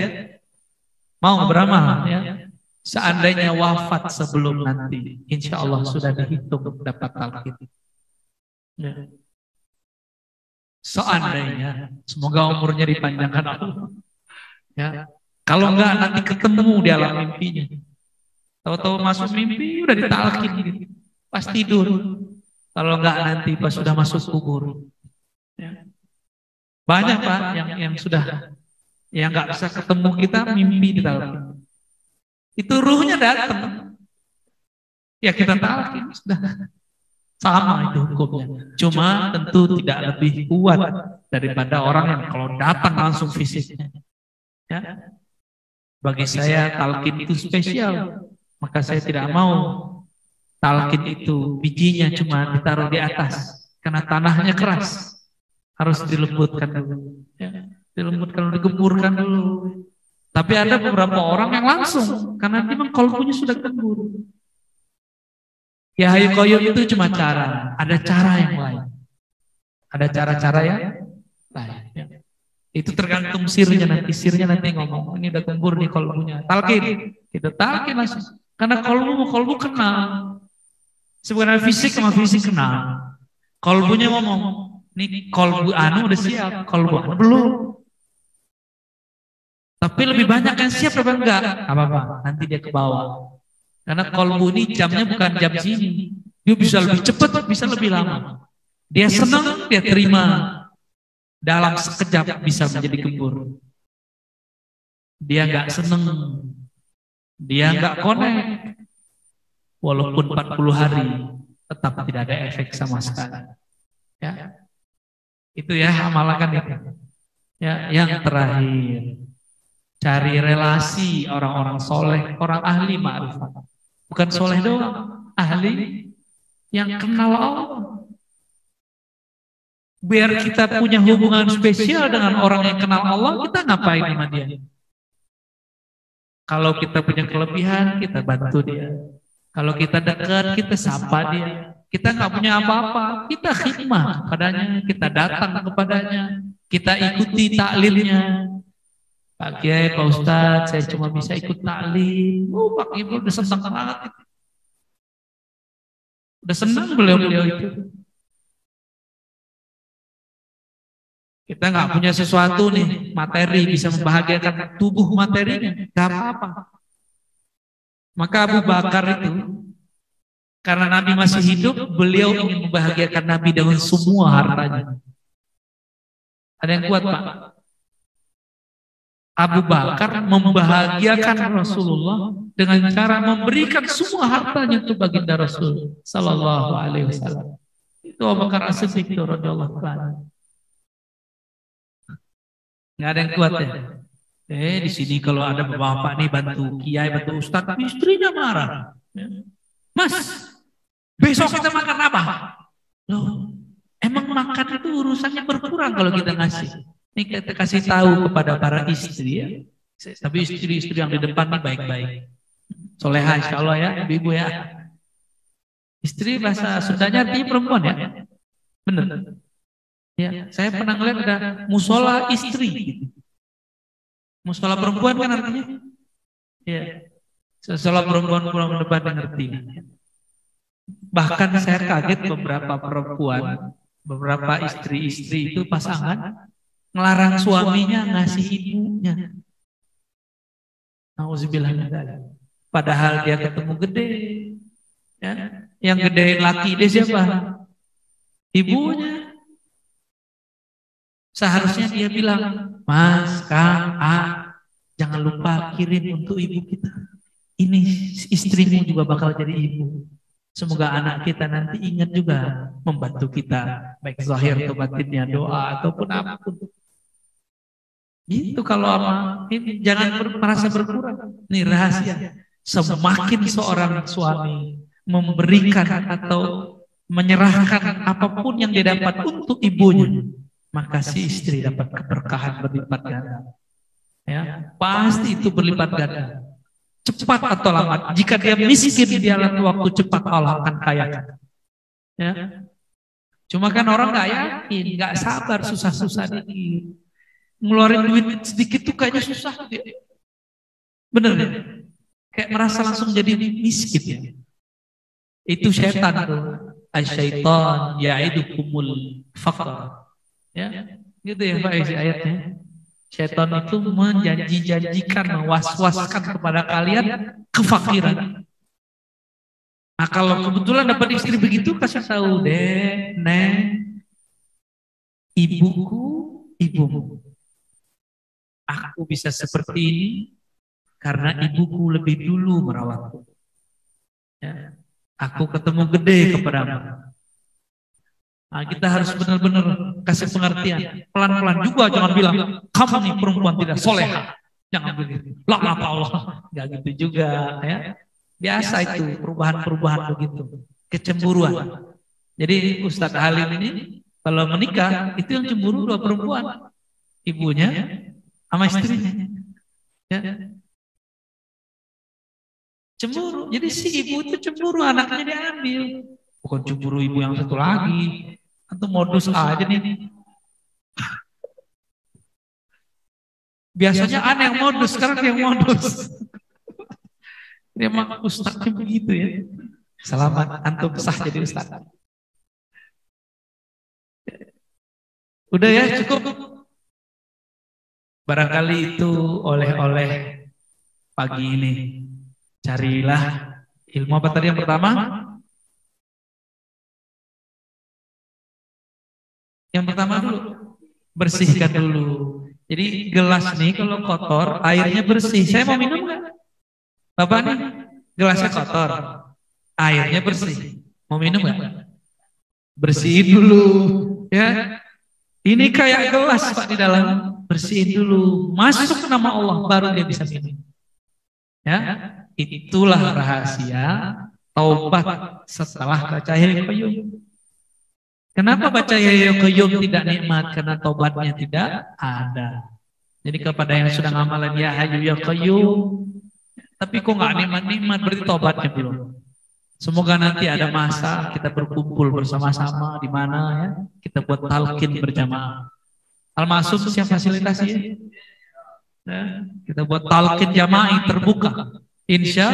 Mau beramal ya. Seandainya wafat sebelum nanti, insya Allah sudah dihitung dapat talqin. Ya. Seandainya, semoga umurnya dipanjangkan Allah. Ya. Kalau enggak nanti ketemu di alam mimpinya. Tahu-tahu masuk mimpi udah ditalqin gitu. Pas tidur. Kalau enggak nanti pas sudah masuk kubur. Ya. Banyak Pak yang sudah yang enggak bisa ketemu kita mimpi ditalqin. Itu ruhnya datang. Ya kita talqin sudah. Sama itu hukumnya. Cuma tentu tidak lebih kuat daripada orang yang kalau datang langsung fisiknya. Ya. Bagi saya talqin itu spesial. Maka saya tidak mau talqin itu bijinya cuma ditaruh di atas. Karena tanahnya keras. Harus dilembutkan dulu. Ya. Dilembutkan, digemburkan dulu. Tapi ada beberapa orang yang langsung. Karena memang kalbunya sudah gembur. Ya Hayyu Qayyum itu cuma cara, ada cara yang lain. Ada cara-cara yang lain. Ya. Itu tergantung sirnya nanti ngomong, ini udah gembur nih kalbunya. Talqin, kita talqin langsung. Karena kalbu kenal. Sebenarnya fisik sama fisik kenal. Kalbunya ngomong, nih kalbu anu udah siap, kalbu anu belum. Tapi lebih banyak yang siap apa enggak? Apa-apa, nanti dia ke bawah. Karena kalbu ini jamnya bukan jam sini. Dia bisa lebih cepat, bisa lebih lama. Dia senang, dia terima. Dalam sekejap bisa menjadi gembur. Dia nggak senang. Dia nggak connect. Walaupun 40 hari, tetap tidak ada efek sama sekali. Ya. Itu ya, amalkan itu. Ya, yang terakhir. Cari relasi orang-orang soleh, orang ahli ma'rifat. Bukan soleh doang, ahli yang kenal Allah. Biar kita punya hubungan spesial dengan orang yang kenal Allah, kita ngapain sama dia? Kalau kita punya kelebihan, kita bantu dia. Kalau kita dekat, kita sapa dia. Kita nggak punya apa-apa, kita khidmah kepadanya, kita datang kepadanya, kita ikuti taklimnya. Pak Kiai, Pak Ustadz, saya cuma bisa ikut taklim. Pak Kiai udah senang banget. Udah senang beliau itu. Kita nggak punya sesuatu nih, materi bisa membahagiakan tubuh materinya, nggak apa-apa. Maka Abu Bakar itu, karena Nabi masih hidup, beliau ingin membahagiakan Nabi dengan semua hartanya. Ada yang kuat Pak? Abu Bakar membahagiakan Rasulullah dengan cara memberikan semua hartanya untuk baginda Rasul sallallahu alaihi wasallam. Itu Abu Bakar As-Siddiq radhiyallahu anhu. Nggak ada yang kuat ya. Di sini kalau ada bapak nih bantu kiai, bantu ustadz, istrinya marah. Mas, besok kita makan apa? Loh, emang makan itu urusannya berkurang kalau kita ngasih. Ini kita kasih tahu kepada para istri ya. Tapi istri-istri yang di depan nih baik-baik. Soleha insya Allah ya, ibu-ibu ya. Istri bahasa Sundanya artinya perempuan ya. Benar. Ya, saya pernah ngeliat ada musola istri. Gitu. Musola perempuan kan artinya? Ya. Musola perempuan depan ngerti. Bahkan saya kaget beberapa perempuan, beberapa istri-istri itu pasangan ngelarang suaminya ngasih ibunya. Nauzubillah min dzalik. Padahal dia ketemu gede. Ya. Yang gedein laki dia siapa? Ibunya. Seharusnya dia bilang, Mas, Kang, jangan lupa kirim untuk ibu kita. Ini istrimu juga bakal jadi ibu. Semoga anak kita nanti ingat juga membantu kita, baik zahir atau batinnya, doa ataupun apapun. Itu kalau ini jangan merasa berkurang. Ini rahasia. Semakin seorang suami memberikan atau menyerahkan apapun yang dia dapat untuk ibunya, maka si istri dapat keberkahan berlipat ganda. Ya, pasti itu berlipat ganda. cepat atau lambat. Jika dia miskin, dia waktu cepat Allah akan kayakan. Ya. Cuma kan orang nggak yakin, nggak sabar, susah-susah dikit. Ngeluarin duit sedikit tuh kayaknya susah. Bener ya? Kayak merasa langsung jadi miskin ya. Itu setan tuh. Asyaiton ya'idukumul faqr. Ya, gitu ya Pak isi ayatnya. Setan itu menjanji-janjikan, mewas-waskan kepada kalian kefakiran. Nah kalau kebetulan dapat istri begitu, kasih tahu deh, Neng, ibumu. Aku bisa seperti ini karena ibuku lebih dulu merawatku. Ya. Aku ketemu gede kepadamu. Nah, kita harus benar-benar kasih pengertian. Pelan-pelan juga jangan bilang, kamu nih perempuan tidak soleha. Jangan begitu. Laknat Allah. Gak gitu juga. Ya. Biasa itu perubahan-perubahan begitu. Kecemburuan. Jadi Ustadz Halim ini kalau menikah itu yang cemburu dua perempuan. Ibunya sama istrinya. Ya. Cemburu. Jadi si ibu itu cemburu anaknya diambil. Bukan cemburu ibu yang satu lagi. Atau modus aja nih. Biasanya aneh yang modus, sekarang yang modus. Memang ustadznya begitu ya. Selamat, antum sah jadi ustadz. Udah ya, cukup. Barangkali itu oleh-oleh pagi ini. Carilah ilmu apa tadi yang pertama? Yang pertama dulu, bersihkan dulu. Jadi gelas nih kalau kotor, airnya bersih. Saya mau minum nggak? Bapak nih, gelasnya kotor, airnya bersih. Mau minum nggak? Bersihin dulu, ya. Ini kayak gelas Pak di dalam, bersihin dulu. Masuk nama Allah, baru dia bisa minum. Ya, itulah rahasia taubat setelah baca Hayyul Qayyum. Kenapa baca Hayyul Qayyum tidak nikmat? Karena taubatnya tidak ada. Jadi kepada yang sudah ngamalan ya Hayyu ya Qayyum, tapi kok nggak nikmat-nikmat, berarti taubatnya belum. Semoga nanti ada masa kita berkumpul bersama-sama di mana ya kita buat talqin berjamaah. Al-Masum siap fasilitasi ya, kita buat talqin jamaah terbuka. Insya,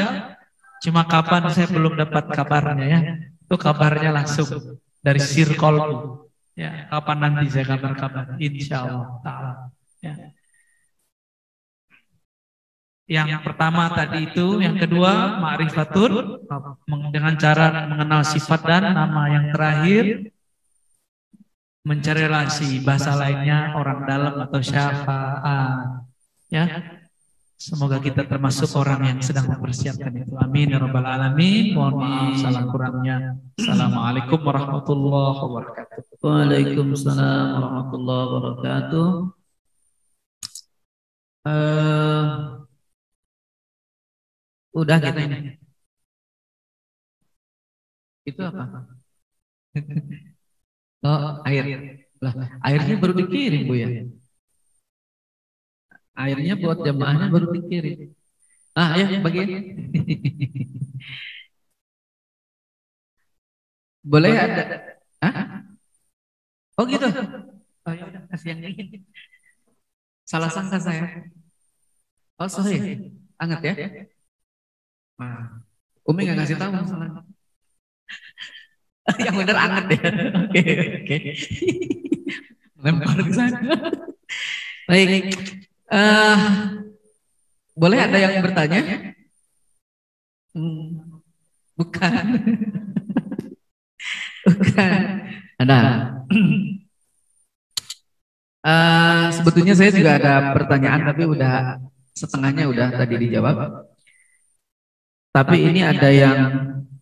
cuma kapan saya belum dapat kabarnya ya. Itu kabarnya langsung dari sirkolku. Ya, kapan nanti saya kabar-kabar. Insya Allah Ta'ala. Ya. Yang pertama tadi itu, yang kedua ma'rifatur dengan cara mengenal sifat dan nama. Yang terakhir mencari relasi, bahasa lainnya orang dalam atau syafaat. Ya, semoga kita termasuk orang yang sedang mempersiapkan itu. Amin ya rabbal alamin. Mohon maaf salah kurangnya. Assalamualaikum warahmatullahi wabarakatuh. Waalaikumsalam warahmatullahi wabarakatuh. Udah kita ini. Itu apa? Oh, air. Lah, airnya baru dikirim, Bu ya. Airnya buat jamaahnya baru dikirim. Ah, ya, bagian. Boleh ada? Hah? Oh gitu. Oh ya udah, kasih yang ini. Salah sangka saya. Oh sorry, anget ya. Nah, Umi nggak ngasih tahu masalahnya. Yang bener anget ya. Oke, oke. Lempar ke sana. Baik. Boleh ada yang bertanya? Bukan. Bukan. Ada. Sebetulnya saya juga ada pertanyaan, tapi udah setengahnya udah tadi dijawab. Tapi ini ada yang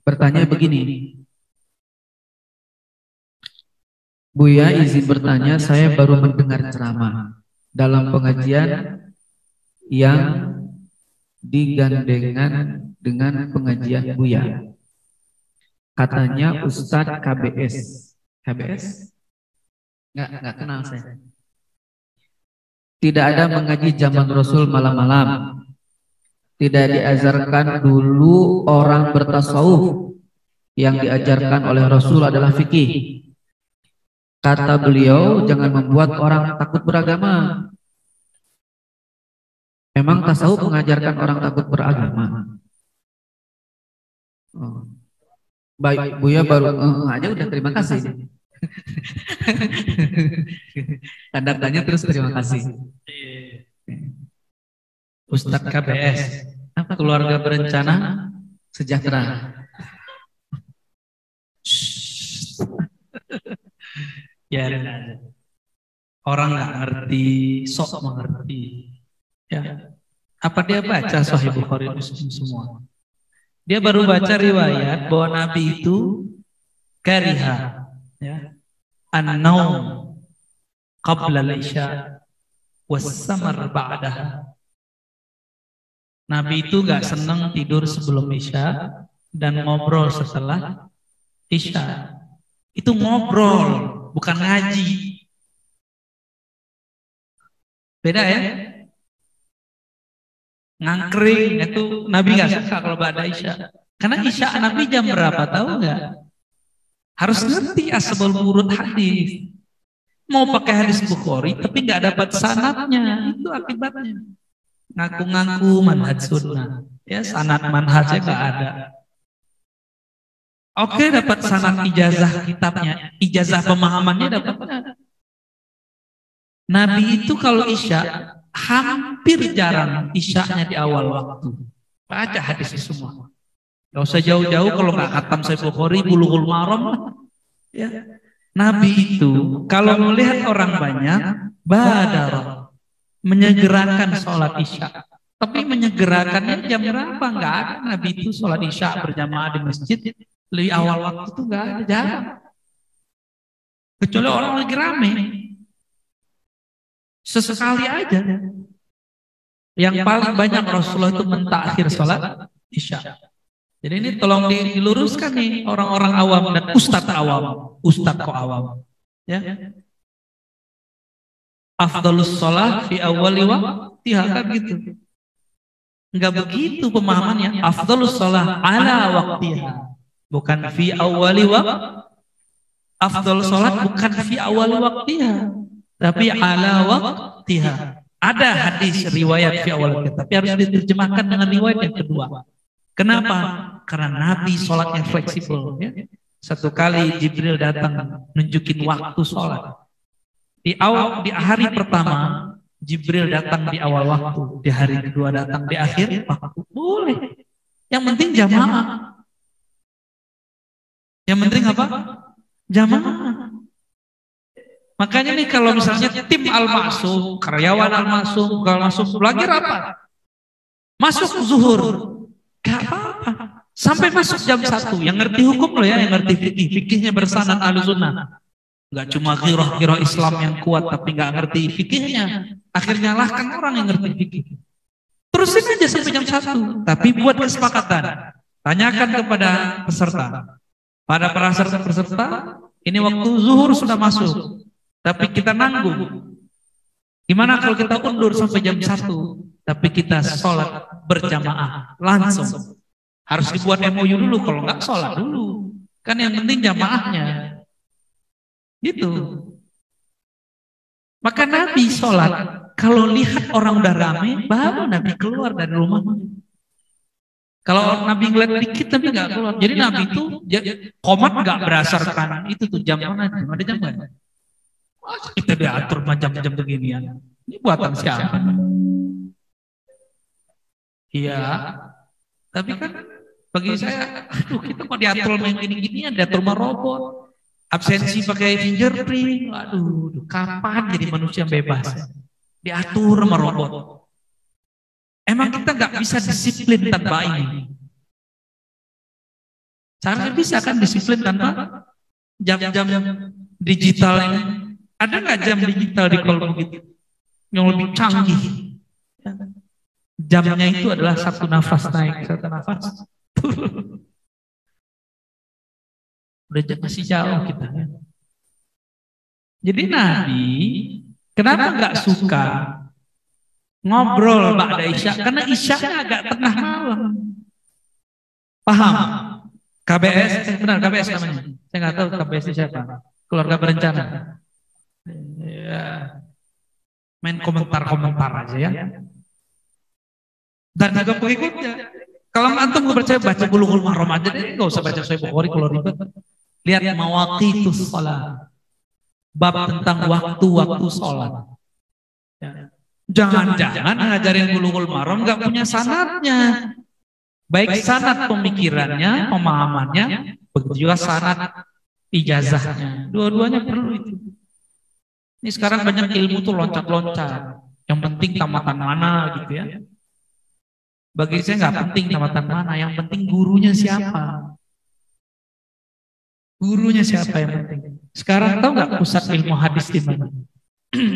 bertanya begini. Buya izin bertanya, saya baru mendengar ceramah dalam pengajian yang digandengan dengan pengajian Buya. Katanya Ustadz KBS. KBS? Nggak kenal saya. Tidak ada mengaji zaman Rasul malam-malam. tidak diajarkan dulu orang bertasawuf. Yang diajarkan oleh Rasul adalah fikih. Kata beliau, jangan membuat orang takut beragama. Memang tasawuf mengajarkan orang takut beragama. Oh. Baik, Buya baru aja udah terima kasih. Tanda tanya terus terima kasih. Ustadz KBS, keluarga berencana Sejahtera. Ya, orang nggak ngerti, sok mengerti. Ya, apa dia baca Sahih Bukhari Muslim semua? Dia baru baca riwayat bahwa Nabi itu kariha, ya, an-naum qabla al-isya was-samar ba'daha. Nabi itu nggak senang tidur sebelum isya dan ngobrol setelah isya. Itu ngobrol, bukan ngaji. Beda ya? Ngangkring itu Nabi nggak suka kalau ba'da isya. Karena isya Nabi jam berapa tahu nggak? Harus ngerti asbabul wurud hadis. Mau pakai hadis Bukhari tapi nggak dapat sanadnya, itu akibatnya. Ngaku-ngaku manhaj sunnah, ya sanad manhajnya nggak ada. Oke, dapat sanad ijazah kitabnya, ijazah pemahamannya dapat. Nabi itu kalau isya hampir jarang isyanya di awal waktu. Baca hadisnya semua. Gak usah jauh-jauh kalau nggak khatam Sahih Bukhari, Bulughul Maram. Ya. Nabi itu kalau melihat orang banyak, badar menyegerakan sholat isya. Tapi menyegerakannya jam berapa? Nggak ada. Nabi itu sholat isya berjamaah di masjid lebih awal waktu itu nggak ada, jarang. Kecuali orang lagi rame. Sesekali aja. Yang paling banyak Rasulullah itu mentakhir sholat isya. Jadi ini tolong diluruskan nih orang-orang awam dan ustadz awam. Ustadz kok awam. Ya. Afdalus sholat fi awwali waqtiha kan gitu. Enggak begitu pemahamannya. Afdalus sholat ala waqtiha. Bukan fi awwali waqtiha. Afdalus sholat bukan fi awwali waqtiha. Tapi ala waqtiha. Ada hadis riwayat fi awal waqtiha. Tapi harus diterjemahkan dengan riwayat yang kedua. Kenapa? Karena Nabi sholatnya fleksibel. Ya. Satu kali Jibril datang nunjukin waktu sholat. Di hari pertama Jibril datang di awal waktu, di hari kedua datang di akhir waktu. Boleh. Yang penting jamaah. Yang penting apa? Jamaah. Makanya nih kalau misalnya tim Al-Ma'sum, karyawan Al-Ma'sum, lagi rapat. Masuk zuhur. Gak apa-apa. Sampai masuk jam 1. Yang ngerti hukum loh ya, yang ngerti fikih. Fikihnya bersanad Ahlussunnah. Gak cuma qira'ah Islam yang kuat tapi gak ngerti fikihnya. Akhirnya nyalahkan orang yang ngerti fikih. Terusin aja sampai jam 1. Tapi buat kesepakatan. Tanyakan kepada peserta. Pada peserta, ini waktu zuhur sudah masuk. Tapi kita nanggung. Gimana kalau kita undur sampai jam 1? Tapi kita sholat berjamaah langsung. Harus dibuat MOU dulu, kalau enggak sholat dulu. Kan yang penting jamaahnya. Gitu. Maka Nabi sholat, kalau lihat orang udah rame, baru Nabi keluar dari rumah. Kalau Nabi ngeliat dikit, Nabi nggak keluar. Jadi Nabi itu komat nggak berdasarkan itu tuh jam mana? Ada jam nggak? Kita diatur jam-jam beginian. Ini buatan siapa? Iya. Tapi kan bagi saya, aduh kita mau diatur main gini-ginian, diatur sama robot. Absensi pakai fingerprint, aduh, kapan jadi manusia bebas? Diatur sama robot. Emang kita nggak bisa disiplin tanpa ini? Caranya bisa kan disiplin tanpa jam-jam digital ini? Ada nggak jam digital di kolom begitu? Yang lebih canggih. Jamnya itu adalah satu nafas naik, satu nafas turun. Udah masih jauh kita. Jadi Nabi kenapa nggak suka ngobrol ba'da isya, karena isyanya agak tengah malam. Paham? KBS, benar KBS namanya. Saya nggak tahu KBS itu siapa. Keluarga berencana. Ya, main komentar-komentar aja ya. Dan juga pengikutnya. Kalau antum nggak percaya baca Bulughul Maram aja deh, nggak usah baca Sahih Bukhari kalau ribet. Lihat mawaqitus shalah. Bab tentang waktu-waktu sholat. Jangan-jangan ngajarin Bulughul Maram nggak punya sanadnya. Baik sanad pemikirannya, pemahamannya, begitu juga sanad ijazahnya. Dua-duanya perlu itu. Ini sekarang banyak ilmu tuh loncat-loncat. Yang penting tamatan mana gitu ya. Bagi saya nggak penting tamatan mana, yang penting gurunya siapa. Gurunya siapa yang penting. Sekarang tahu nggak pusat ilmu hadis di mana?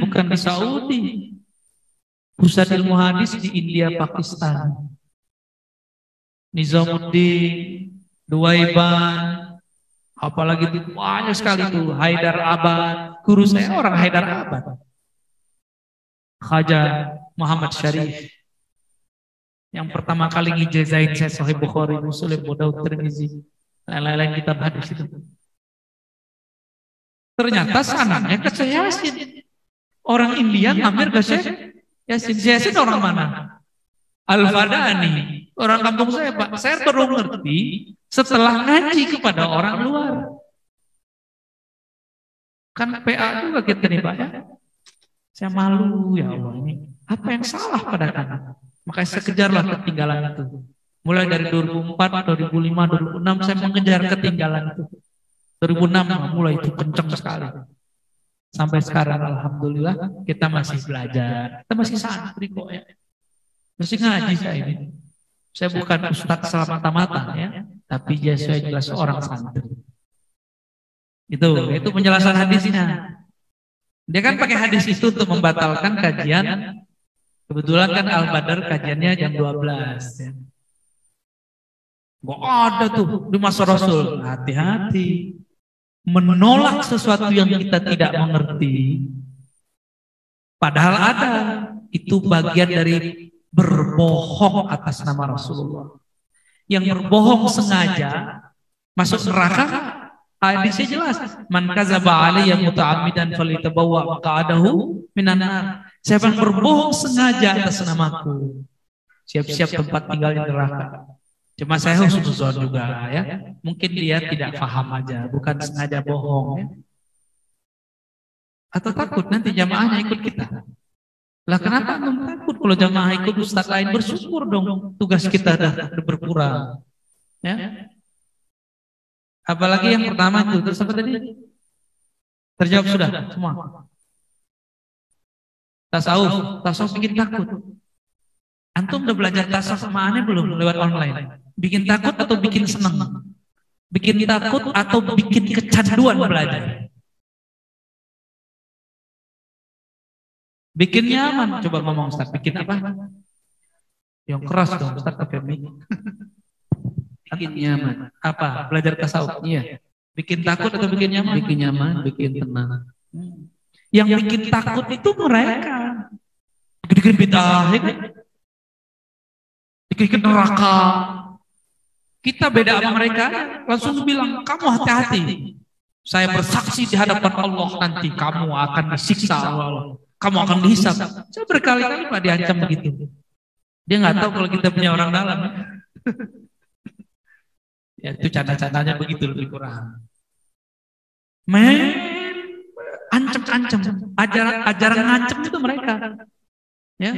Bukan di Saudi. Pusat ilmu hadis di India, Pakistan. Nizamuddin, Duwaiban, apalagi itu banyak sekali tuh. Haidar Abad, guru saya orang Haidar Abad. Khaja Muhammad Syarif, yang pertama kali ngijazahin saya Sahih Bukhari, Muslim, Abu Daud, Tirmizi, lain-lain kitab hadis itu. Ternyata sanadnya ke Syekh Yasin. Orang India ngambil ke Syekh Yasin. Syekh Yasin orang mana? Al-Fadani. Orang kampung saya, Pak. Saya baru ngerti setelah ngaji kepada orang luar. Kan PA juga kita nih, Pak ya. Saya malu, ya Allah, ini apa yang salah pada anak? Makanya saya kejarlah ketinggalan itu. Mulai dari 2004, 2005, 2006 saya mengejar ketinggalan itu. 2006 mulai itu kenceng sekali. Sampai sekarang alhamdulillah kita masih belajar. Kita masih santri kok ya. Masih ngaji saya ini. Saya bukan ustadz semata-mata ya, tapi saya jelas seorang santri. Itu penjelasan hadisnya. Dia kan pakai hadis itu untuk membatalkan kajian. Kebetulan kan Al-Badar kajiannya jam 12 ya. Gak ada tuh di masa Rasul. Hati-hati. Menolak sesuatu yang kita tidak mengerti. Padahal ada. Itu bagian dari berbohong atas nama Rasulullah. Yang berbohong sengaja masuk neraka. Hadisnya jelas. Man kadzaba alayya muta'ammidan falyatabawwa maq'adahu minan nar. Siapa yang berbohong sengaja atas namaku, siap-siap tempat tinggal di neraka. Cuma saya husnuzon juga ya. Mungkin dia tidak paham aja, bukan sengaja bohong ya. Atau takut nanti jamaahnya ikut kita. Lah kenapa kamu takut kalau jamaah ikut ustaz lain? Bersyukur dong, tugas kita dah berkurang. Ya. Apalagi yang pertama itu, terus apa tadi? Terjawab sudah semua. Tasawuf bikin takut. Antum udah belajar tasawuf sama aneh belum lewat online? Bikin takut atau bikin senang? Bikin takut atau bikin kecanduan belajar? Bikin nyaman, coba ngomong Ustaz. Bikin apa? Yang keras dong Ustaz pakai mic. Bikin nyaman. Apa? Belajar tasawuf? Iya. Bikin takut atau bikin nyaman? Bikin nyaman, bikin tenang. Yang bikin takut itu mereka. Bikin bid'ah, ya kan? Bikin neraka. Kita beda sama mereka. Langsung bilang, kamu hati-hati. Saya bersaksi di hadapan Allah nanti kamu akan disiksa Allah. Kamu akan dihisab. Saya berkali-kali Pak diancam begitu. Dia nggak tahu kalau kita punya orang dalam. Ya itu canda-candanya begitu lebih kurang. Ancam-ancam, ajaran ngancam itu mereka. Ya.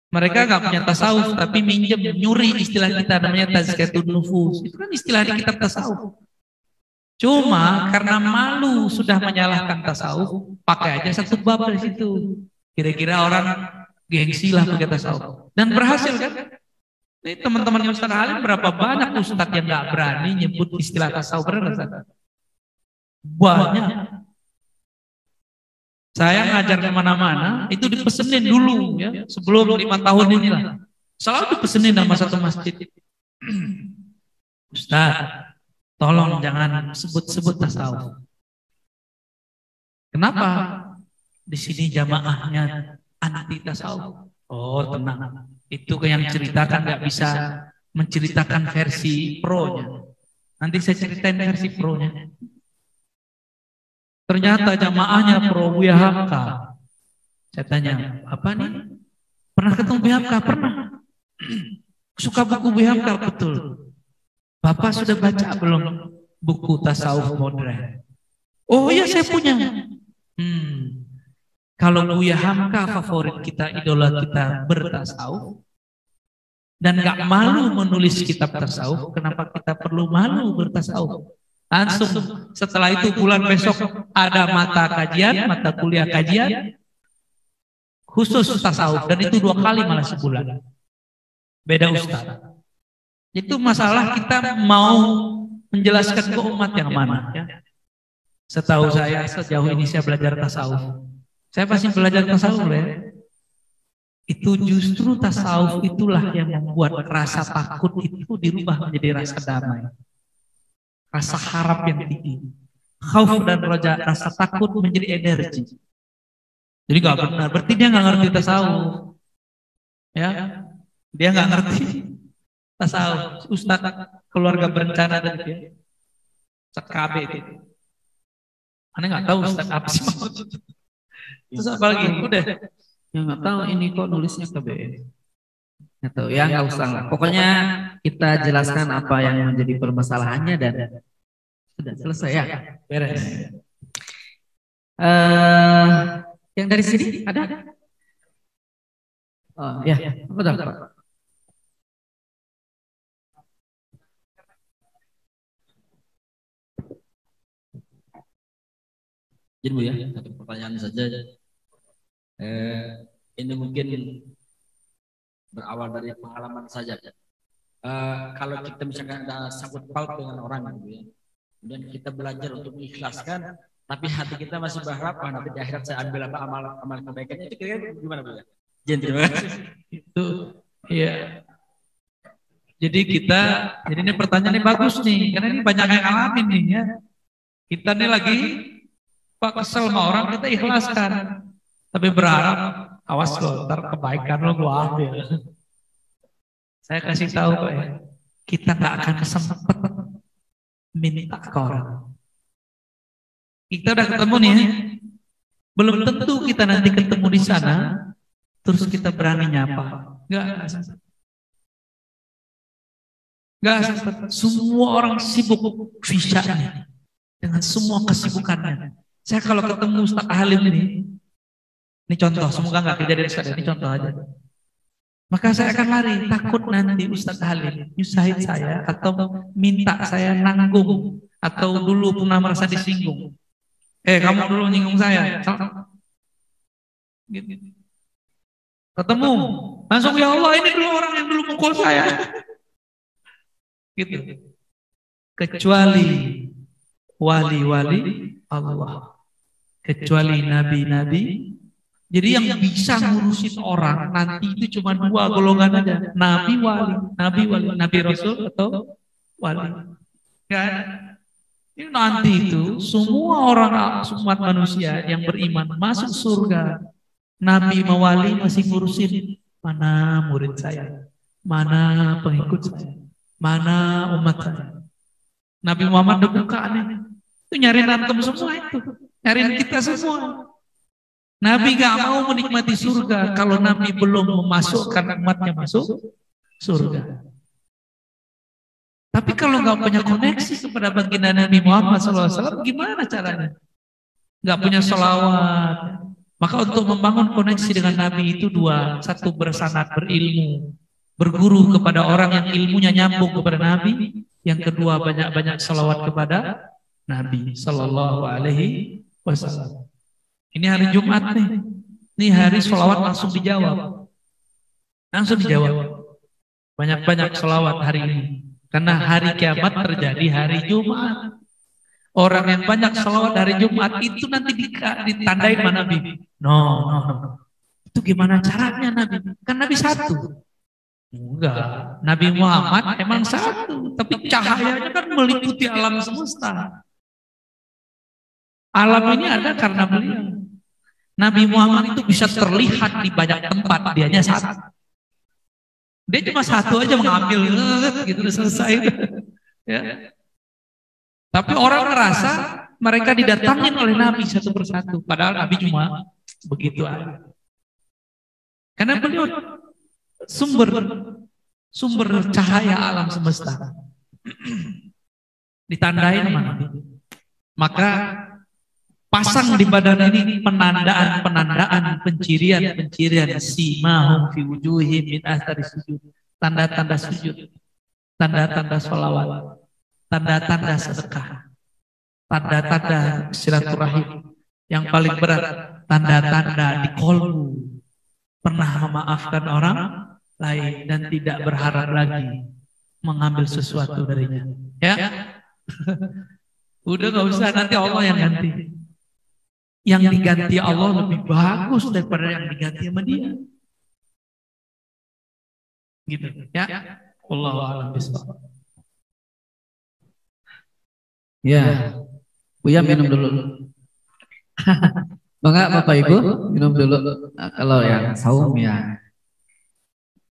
Mereka nggak punya tasawuf tapi minjem nyuri istilah kita namanya tazkiyatun nufus. Itu kan istilah di kitab tasawuf. Cuma karena malu sudah menyalahkan tasawuf, pakai aja satu bab dari situ. Kira-kira orang gengsi lah pakai tasawuf. Dan berhasil kan? Ini teman-teman Ustaz Halim berapa banyak ustaz yang nggak berani nyebut istilah tasawuf, benar Ustaz? Banyak. Saya ngajar kemana-mana, itu dipesenin dulu ya, sebelum 5 tahun inilah. Selalu dipesenin sama satu masjid. Ustaz, tolong jangan sebut-sebut tasawuf. Kenapa? Di sini jamaahnya anti tasawuf. Oh tenang, itu yang ceritakan nggak bisa menceritakan versi pro-nya. Nanti saya ceritain versi pro-nya. Ternyata jamaahnya pro Buya Hamka. Saya tanya, apa nih? Pernah ketemu Buya Hamka? Pernah. Suka buku Buya Hamka? Betul. Bapak sudah baca belum buku tasawuf modern? Oh iya saya punya. Kalau Buya Hamka favorit kita, idola kita bertasawuf, dan gak malu menulis kitab tasawuf, kenapa kita perlu malu bertasawuf? Langsung setelah itu bulan besok ada mata kajian, mata kuliah kajian khusus tasawuf, dan itu 2 kali malah sebulan. Beda ustaz. Itu masalah kita mau menjelaskan ke umat yang mana. Ya. Setahu saya sejauh ini saya belajar tasawuf. Saya pasti belajar tasawuf ya. Itu justru tasawuf itulah yang membuat rasa takut itu dirubah menjadi rasa damai. Rasa harap yang tinggi. Khauf dan roja, rasa takut menjadi energi. Jadi gak benar, berarti dia gak ngerti tasawuf. Ya, dia gak ngerti tasawuf. Ustaz keluarga berencana tadi ya. Ustaz KB itu. Aneh gak tahu Ustaz apa sih maksudnya. Terus apa lagi? Udah. Ya nggak tahu ini kok nulisnya KBN. Nggak tahu ya, nggak usah lah. Pokoknya kita jelaskan apa yang menjadi permasalahannya dan sudah selesai ya. Beres. Yang dari sini ada? Oh ya, betul Pak. Jadi Bu ya, satu pertanyaan saja. Ini mungkin berawal dari pengalaman saja. Kalau kita misalkan ada sangkut paut dengan orang gitu ya, dan kita belajar untuk mengikhlaskan, tapi hati kita masih berharap, nanti di akhirat saya ambil apa amal kebaikannya, itu kira-kira gimana Bu ya? Terima kasih. Itu iya. Jadi ini pertanyaannya bagus nih, karena ini banyak yang ngalamin nih ya. Kita nih lagi kesel sama orang, kita ikhlaskan. Tapi berharap, awas lo, ntar kebaikan lo gue ambil. Saya kasih tahu kok ya, kita nggak akan kesempet minta ke orang. Kita udah ketemu nih, belum tentu kita nanti ketemu di sana, terus kita berani nyapa. Nggak sempet. Semua orang sibuk fisanya dengan semua kesibukannya. Saya kalau ketemu Ustaz Halim ini contoh, semoga nggak kejadian Ustaz, ini contoh aja. Maka saya akan lari, takut nanti Ustaz Halim nyusahin saya atau minta saya nanggung atau dulu pernah merasa disinggung. Kamu dulu nyinggung saya. Ketemu, langsung ya Allah ini dulu orang yang dulu mukul saya. Gitu. Kecuali wali-wali Allah. Kecuali nabi-nabi. Jadi yang bisa ngurusin orang nanti itu cuma 2 golongan aja. Nabi wali, nabi rasul atau wali. Kan? Ini nanti itu semua orang umat manusia yang beriman masuk surga. Nabi mawali masih ngurusin mana murid saya, mana pengikut saya, mana umat saya. Nabi Muhammad udah buka nih. Itu nyariin antum semua itu. Nyariin kita semua. Nabi gak mau menikmati surga kalau Nabi belum memasukkan umatnya masuk surga. Tapi kalau gak punya koneksi kepada baginda Nabi Muhammad SAW, gimana caranya? Gak punya sholawat. Maka untuk membangun koneksi dengan Nabi itu 2. 1 bersanad, berilmu. Berguru kepada orang yang ilmunya nyambung kepada Nabi. Yang kedua banyak-banyak sholawat kepada Nabi Sallallahu Alaihi Wasallam. Ini hari Jumat nih. Ini hari sholawat langsung dijawab. Langsung dijawab. Banyak-banyak sholawat hari ini. Karena hari kiamat terjadi hari Jumat. Orang yang banyak sholawat hari Jumat itu nanti ditandain mana Nabi. No. Itu gimana caranya Nabi? Kan Nabi 1. Enggak. Nabi Muhammad emang 1. Tapi cahayanya kan meliputi alam semesta. Alam ini ada karena beliau. Nabi Muhammad itu bisa terlihat di banyak tempat, dianya satu. Dia cuma satu aja mengambil, gitu selesai. Ya. Tapi orang merasa mereka didatangin oleh Nabi satu persatu, padahal Nabi cuma begitu aja. Karena beliau sumber cahaya alam semesta. Ditandai sama Nabi. Maka pasang di badan ini penandaan, pencirian simahum fi wujuhim min athari sujud, tanda-tanda sujud, tanda-tanda sholawat, tanda-tanda sedekah, tanda-tanda silaturahim, yang paling berat tanda-tanda di kolbu, pernah memaafkan orang lain dan tidak berharap lagi mengambil sesuatu darinya. Ya, udah nggak usah, nanti Allah yang ganti. Yang diganti Allah lebih bagus daripada yang diganti sama dia. Gitu ya. Wallahu a'lam bishawab. Ya, Buya minum dulu. Bangga Bapak Ibu minum dulu. Nah, kalau yang saum ya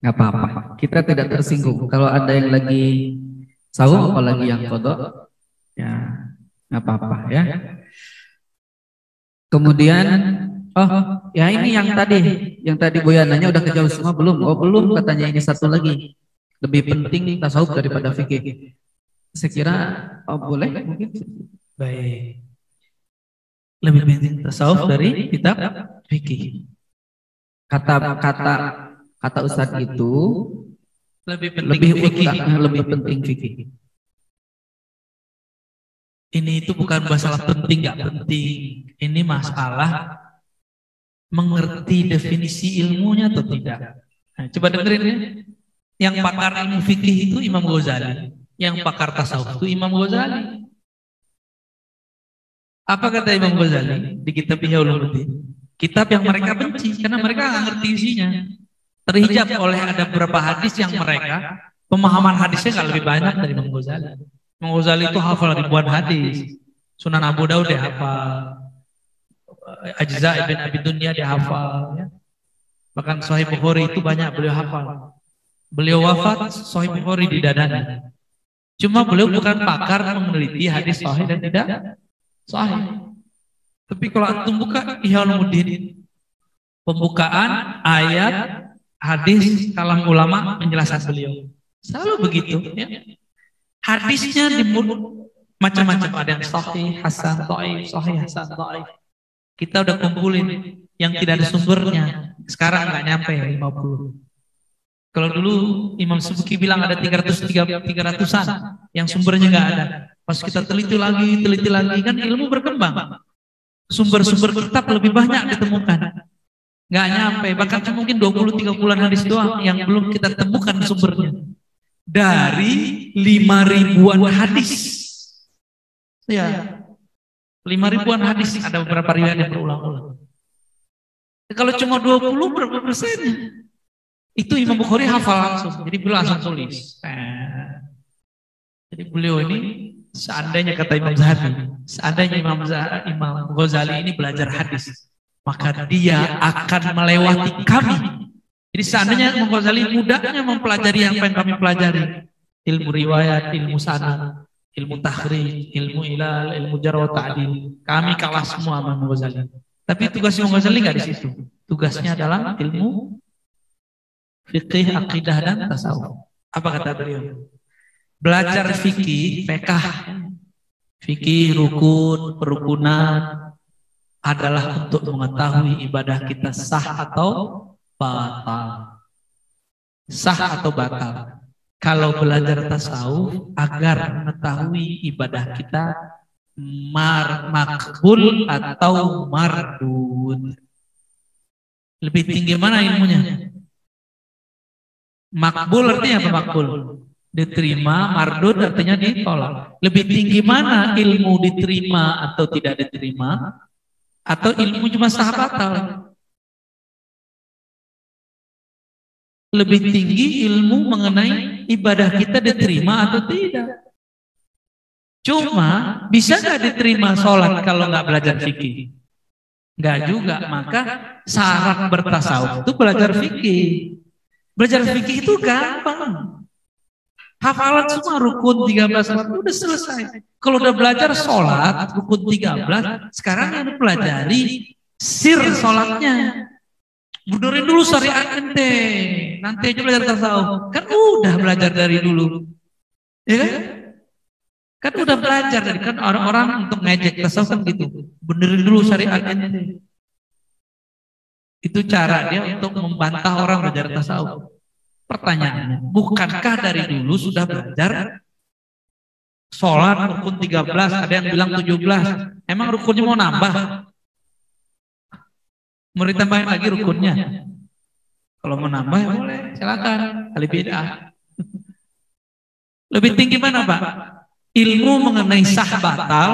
nggak apa-apa. Kita tidak tersinggung. Kalau ada yang lagi saum apalagi yang kodok, ya nggak apa-apa ya. Kemudian, ya ini yang tadi Buya nanya udah kejauh semua belum? Oh belum, katanya ini satu lagi. Lebih penting tasawuf daripada fikih. Saya kira boleh mungkin. Baik. Lebih penting tasawuf dari kitab fikih. Kata Ustadz itu lebih penting fikih. Ini itu bukan masalah penting nggak penting. Ini masalah mengerti definisi ilmunya atau tidak. Nah, coba dengerin ya. Yang pakar ilmu fikih itu Imam Ghazali. Yang pakar tasawuf itu Imam Ghazali. Apa kata Imam Ghazali di kitab Ihya Ulumuddin? Kitab yang mereka benci karena mereka nggak ngerti isinya. Terhijab oleh ada beberapa hadis yang mereka pemahaman hadisnya nggak lebih banyak dari Imam Ghazali. Imam Ghazali itu hafal ribuan hadis. Sunan Abu Daud dia hafal. Ajza ibn Abi Dunya dia hafal. Ya. Bahkan Sahih Bukhari itu banyak beliau hafal. Beliau wafat Sahih Bukhari di dadanya. Cuma beliau bukan pakar meneliti hadis sahih dan tidak sahih. Tapi kalau antum buka Ihya Ulumuddin, pembukaan ayat, hadis, kalam ulama menjelaskan beliau. Selalu begitu. Ya. Hadisnya macam-macam, ada yang sahih, hasan, dhaif, sahih, hasan, dhaif. Kita udah kumpulin yang tidak ada sumbernya. Sekarang nggak nyampe 50. Kalau dulu Imam Subki bilang ada 300-an yang sumbernya nggak ada. Pas kita teliti lagi kan ilmu berkembang. Sumber-sumber kitab lebih banyak ditemukan. Nggak nyampe, bahkan mungkin 20-30 hadis doang yang belum kita temukan sumbernya. Dari 5.000-an hadis. Ya. 5.000-an hadis, ada beberapa riwayat yang berulang-ulang. Kalau cuma 20 berapa persennya? Itu Imam Bukhari hafal langsung. Jadi beliau langsung tulis. Jadi beliau ini seandainya kata Imam Zahabi, seandainya Imam Ghazali ini belajar hadis, maka dia akan melewati kami. Jadi seandainya Imam Ghazali mudahnya mempelajari apa yang kami pelajari, ilmu riwayat, ilmu sanad, ilmu takhrij, ilmu ilal, ilmu jarh wa ta'dil, kami kalah semua sama Imam Ghazali. Tapi tugas Imam Ghazali nggak di situ. Tugasnya adalah ilmu fikih, akidah dan tasawuf. Apa kata beliau? Belajar fikih, fikih rukun, perukunan adalah untuk mengetahui ibadah kita sah atau batal. Sah atau batal. Kalau belajar tasawuf agar mengetahui ibadah kita makbul atau mardud. Lebih tinggi mana ilmunya? Makbul artinya apa makbul? Diterima, mardud artinya ditolak. Lebih tinggi mana ilmu diterima atau tidak diterima? Atau ilmu cuma sah batal? Lebih tinggi ilmu mengenai ibadah kita diterima atau tidak. Cuma bisa nggak diterima sholat kalau nggak belajar fikih? Enggak juga. Maka syarat bertasawuf itu belajar fikih. Belajar fikih itu gampang. Hafalan semua rukun 13 itu udah selesai. Kalau udah belajar sholat rukun 13, sekarang yang dipelajari sir sholatnya. Benerin dulu syariat ente, nanti aja belajar tasawuf. Kan udah belajar dari dulu, ya kan? Kan udah belajar dari kan orang-orang untuk ngejek tasawuf kan gitu. Benerin dulu syariat ente. Itu cara dia untuk membantah orang belajar tasawuf. Pertanyaannya, bukankah dari dulu sudah belajar sholat rukun 13, ada yang bilang 17. Emang rukunnya mau nambah? Mau ditambahin lagi rukunnya? Kalau mau nambah boleh, silakan. Kali beda. Lebih tinggi mana Pak? Ilmu mengenai sah batal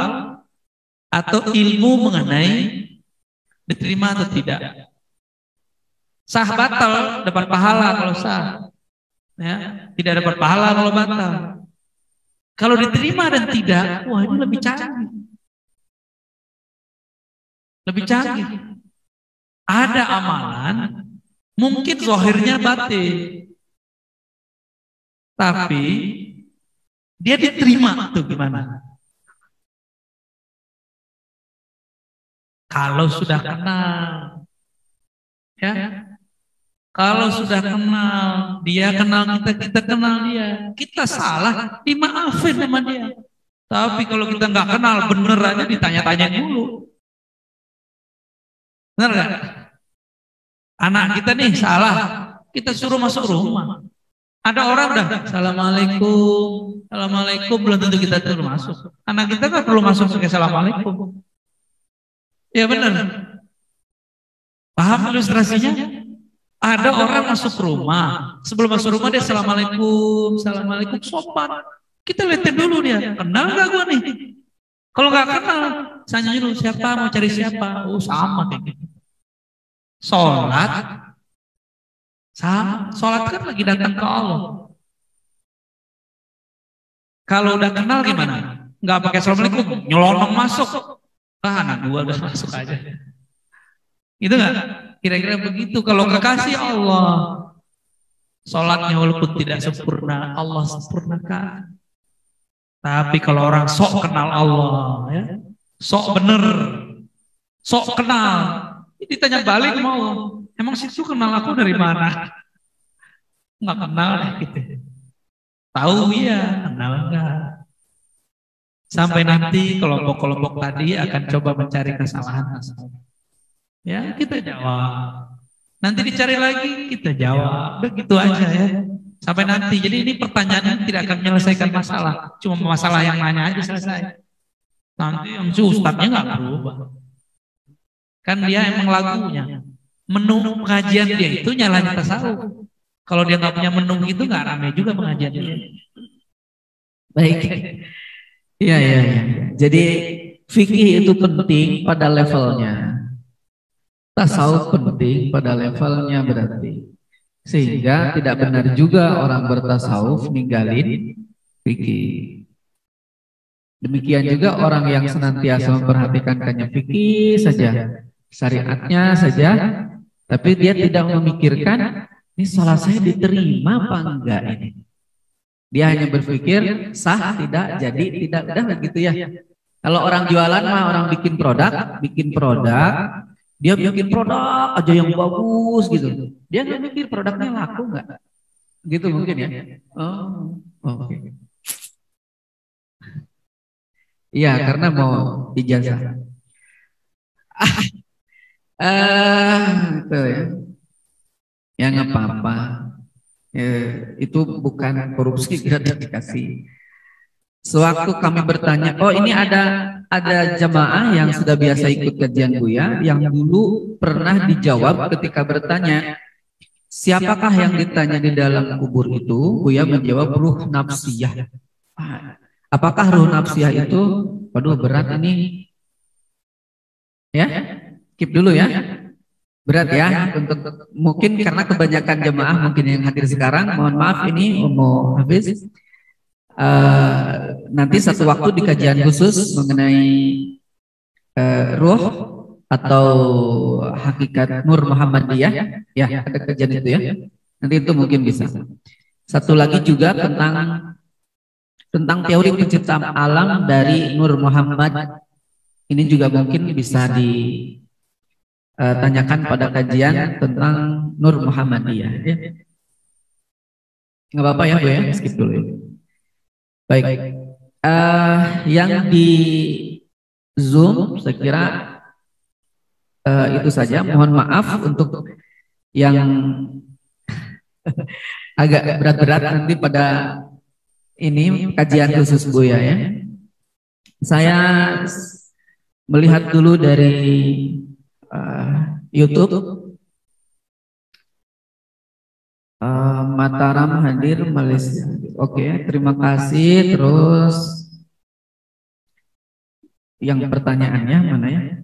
atau ilmu mengenai diterima atau tidak? Sah batal dapat pahala kalau sah, ya, tidak dapat pahala kalau batal. Kalau diterima dan tidak, wah ini lebih canggih, lebih canggih. Ada amalan mungkin zahirnya batil, tapi dia diterima tuh gimana? Kalau sudah kenal, ya. Kalau sudah kenal, dia kenal kita, kita kenal dia. Kita salah, dimaafin sama dia. Tapi kalau kita nggak kenal, bener aja ditanya-tanya dulu. Bener nggak? Anak kita nih salah, kita suruh masuk rumah. Ada orang dah, assalamualaikum, assalamualaikum, belum tentu kita suruh masuk. Anak kita nggak perlu masuk pakai assalamualaikum. Ya bener. Paham ilustrasinya? Ada orang masuk rumah, sebelum masuk rumah dia assalamualaikum, assalamualaikum, sopan. Kita liatin dulu dia, kenal gak gua nih? Kalau gak kenal, tanya dulu siapa, mau cari siapa? Oh sama kayak gitu. Sholat, sama. Sholat kan lagi datang ke Allah. Kalau udah kenal gimana? Gak pakai assalamualaikum, nyelonong masuk. Ah anak gua udah masuk aja. Gitu gak? Kira-kira begitu. Kalau kekasih Allah, sholatnya walaupun tidak sempurna, Allah sempurnakan. Tapi kalau orang sok kenal Allah, ya, sok bener, sok kenal, ditanya balik mau, emang situ kenal aku dari mana? Nggak kenal ya gitu. Tahu ya, kenal enggak? Sampai nanti kelompok-kelompok tadi akan coba mencari kesalahan. Ya kita jawab. Nanti dicari lagi kita jawab. Begitu aja ya. Sampai nanti. Jadi ini pertanyaannya tidak akan menyelesaikan masalah. Cuma masalah yang nanya aja selesai. Nanti yang ustadznya nggak berubah. Kan dia emang lagunya. Menu pengajian dia itu nyalahin tasawuf. Kalau dia nggak punya menu itu nggak rame juga pengajian dia. Baik. Iya iya. Jadi fikih itu penting pada levelnya. Tasawuf penting pada levelnya berarti. Sehingga tidak benar juga orang bertasawuf ninggalin fikih. Demikian juga orang yang senantiasa memperhatikan hanya fikih saja, syariatnya saja, tapi dia tidak memikirkan ini salah saya diterima apa enggak ini. Dia hanya berpikir sah tidak, jadi tidak, udah begitu ya. Kalau orang jualan mah orang bikin produk, dia bikin produk aja yang bagus gitu. Dia nggak mikir produknya laku nggak, gitu mungkin ya. Oh, oke. Iya, karena mau ijazah. Itu ya. Ya nggak apa-apa. Itu bukan korupsi, gratifikasi. Sewaktu kami bertanya, oh ini ada jamaah yang sudah biasa ikut kajian Buya yang dulu pernah dijawab ketika bertanya siapakah yang ditanya di dalam kubur itu, Buya menjawab ruh nafsiyah. Apakah ruh nafsiyah itu? Waduh berat ini. Ya, keep dulu ya. Berat ya untuk mungkin karena kebanyakan jamaah mungkin yang hadir sekarang, mohon maaf ini Umu Hafiz. Nanti satu waktu di kajian khusus mengenai ruh atau hakikat Nur Muhammadiyah, ya ada kajian itu ya. Nanti itu mungkin bisa. Satu lagi juga tentang teori penciptaan alam dari Nur Muhammad. Ini juga mungkin bisa ditanyakan pada kajian tentang Nur Muhammadiyah. Ya. Nggak apa-apa ya Bu ya, skip dulu ya. Baik, yang di Zoom saya kira itu saja. Mohon maaf untuk yang agak berat-berat nanti pada ini kajian khusus Buya ya. Saya melihat dulu dari YouTube. Mataram hadir Malaysia. Oke, terima kasih. Terus yang pertanyaannya mana ya?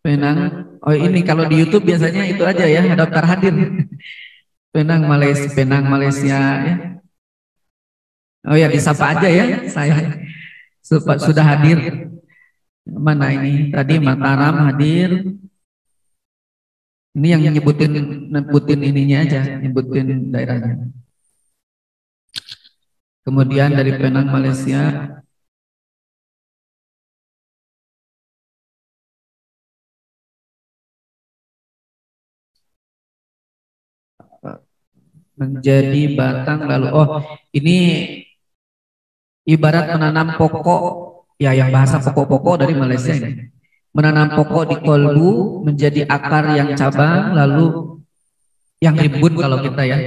Penang. Oh ini kalau di YouTube biasanya itu aja ya, daftar hadir. Penang Malaysia ya. Oh ya disapa aja ya, saya sudah hadir. Mana ini? Tadi Mataram hadir. Ini yang nyebutin ininya aja, nyebutin daerahnya. Kemudian dari Penang Malaysia. Menjadi batang lalu ini ibarat menanam pokok ya, yang bahasa pokok-pokok dari Malaysia ini. Menanam pokok di kolbu menjadi akar yang cabang lalu yang rimbun kalau kita ya.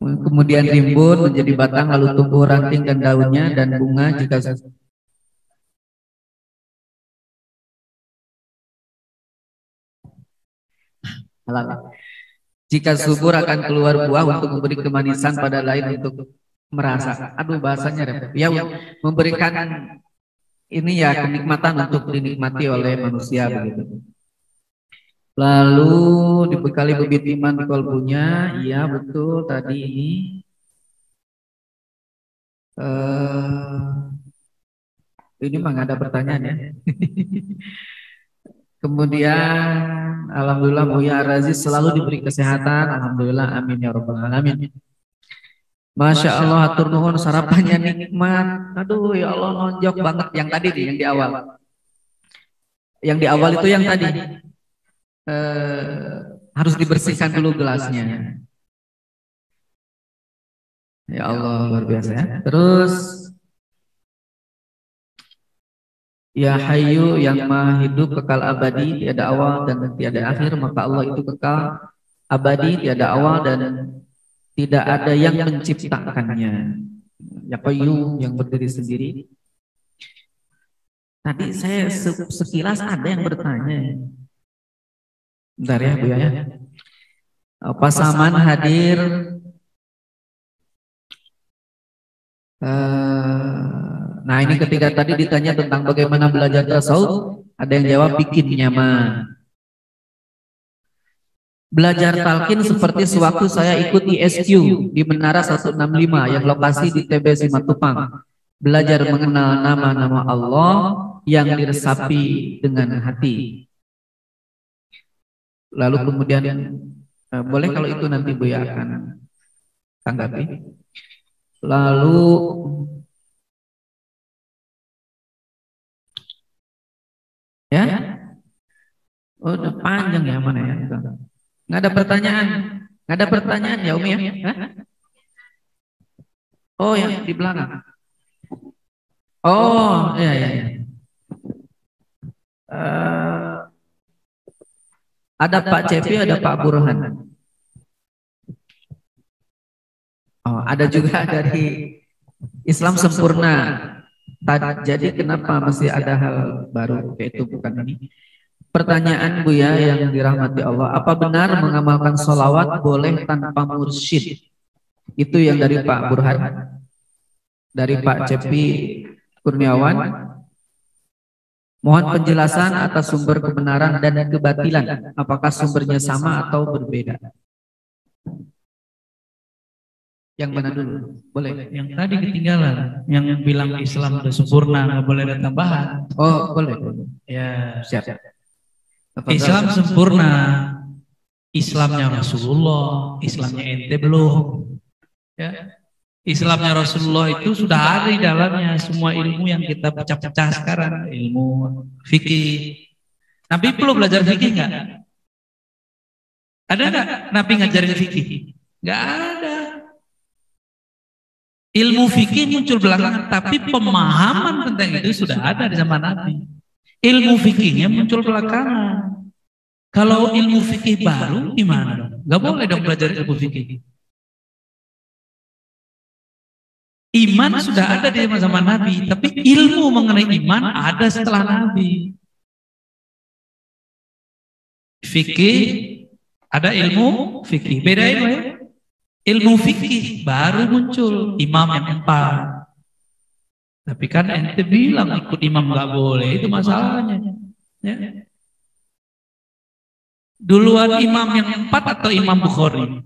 Kemudian rimbun menjadi batang lalu tumbuh ranting dan daunnya dan bunga jika subur akan keluar buah untuk memberi kemanisan pada lain untuk merasa. Aduh bahasanya ya, memberikan ini ya kenikmatan untuk dinikmati oleh manusia begitu. Lalu dibekali bibit iman di kolbunya, iya betul tadi ini. Ini mah nggak ada pertanyaan ya. Kemudian alhamdulillah Buya Raziz selalu diberi kesehatan, alhamdulillah, amin ya rabbal alamin. Masya Allah, hatur nuhun sarapannya nikmat. Aduh ya Allah, nonjok banget yang tadi nih, yang di awal. Yang di awal itu yang tadi harus dibersihkan dulu gelasnya. Ya Allah, luar biasa ya. Terus ya Hayyu yang Maha Hidup kekal abadi, tiada awal dan tiada akhir, maka Allah itu kekal abadi, tiada awal dan tidak ada yang menciptakannya. Ya Qayyum yang berdiri sendiri. Tadi saya sekilas ada yang bertanya. Bentar ya Bu ya. Pasaman hadir. Nah ini ketika tadi ditanya tentang bagaimana belajar tasawuf, ada yang jawab bikin nyaman. Belajar talqin seperti sewaktu saya ikut ISQ di Menara 165 yang lokasi di TB Simatupang. Belajar mengenal nama-nama Allah yang diresapi dengan hati. Lalu kemudian boleh kalau itu nanti Buya akan tanggapi. Lalu ya, oh udah panjang ya mana ya? Nggak ada pertanyaan, nggak ada pertanyaan ya Umi ya? Hah? Oh yang di belakang. Oh iya iya. Ada Pak Cepi, ada Pak Burhan. Oh ada juga dari Islam Sempurna. Jadi kenapa masih ada hal baru yaitu bukan ini? Pertanyaan Buya yang dirahmati Allah, apa benar mengamalkan sholawat boleh tanpa mursyid? Itu yang dari Pak Burhan, dari Pak Cepi Kurniawan. Mohon penjelasan atas sumber kebenaran dan kebatilan. Apakah sumbernya sama atau berbeda? Yang mana dulu? Boleh. Yang tadi ketinggalan, yang bilang Islam udah sempurna, nggak boleh ada tambahan. Oh, boleh. Ya, Siap. Islam sempurna. Islamnya Rasulullah, Islamnya ente belum. Ya. Islamnya Rasulullah itu sudah ada di dalamnya semua ilmu yang kita pecah-pecah sekarang, ilmu fikih. Nabi perlu belajar fikih nggak? Ada nggak Nabi ngajarin fikih? Nggak ada. Ilmu fikih muncul belakangan, tapi pemahaman tentang itu sudah ada di zaman Nabi. Ilmu fikihnya muncul belakangan. Kalau ilmu fikih baru gimana? Gak boleh dong belajar ilmu fikih. Iman sudah ada di zaman Nabi, tapi ilmu mengenai iman ada setelah Nabi. Fikih ada ilmu fikih, beda ilmu ya. Ilmu fikih baru muncul imam yang 4. Tapi kan ente bilang ikut imam nggak boleh, itu masalahnya. Ya. Duluan imam yang 4 atau Imam Bukhari?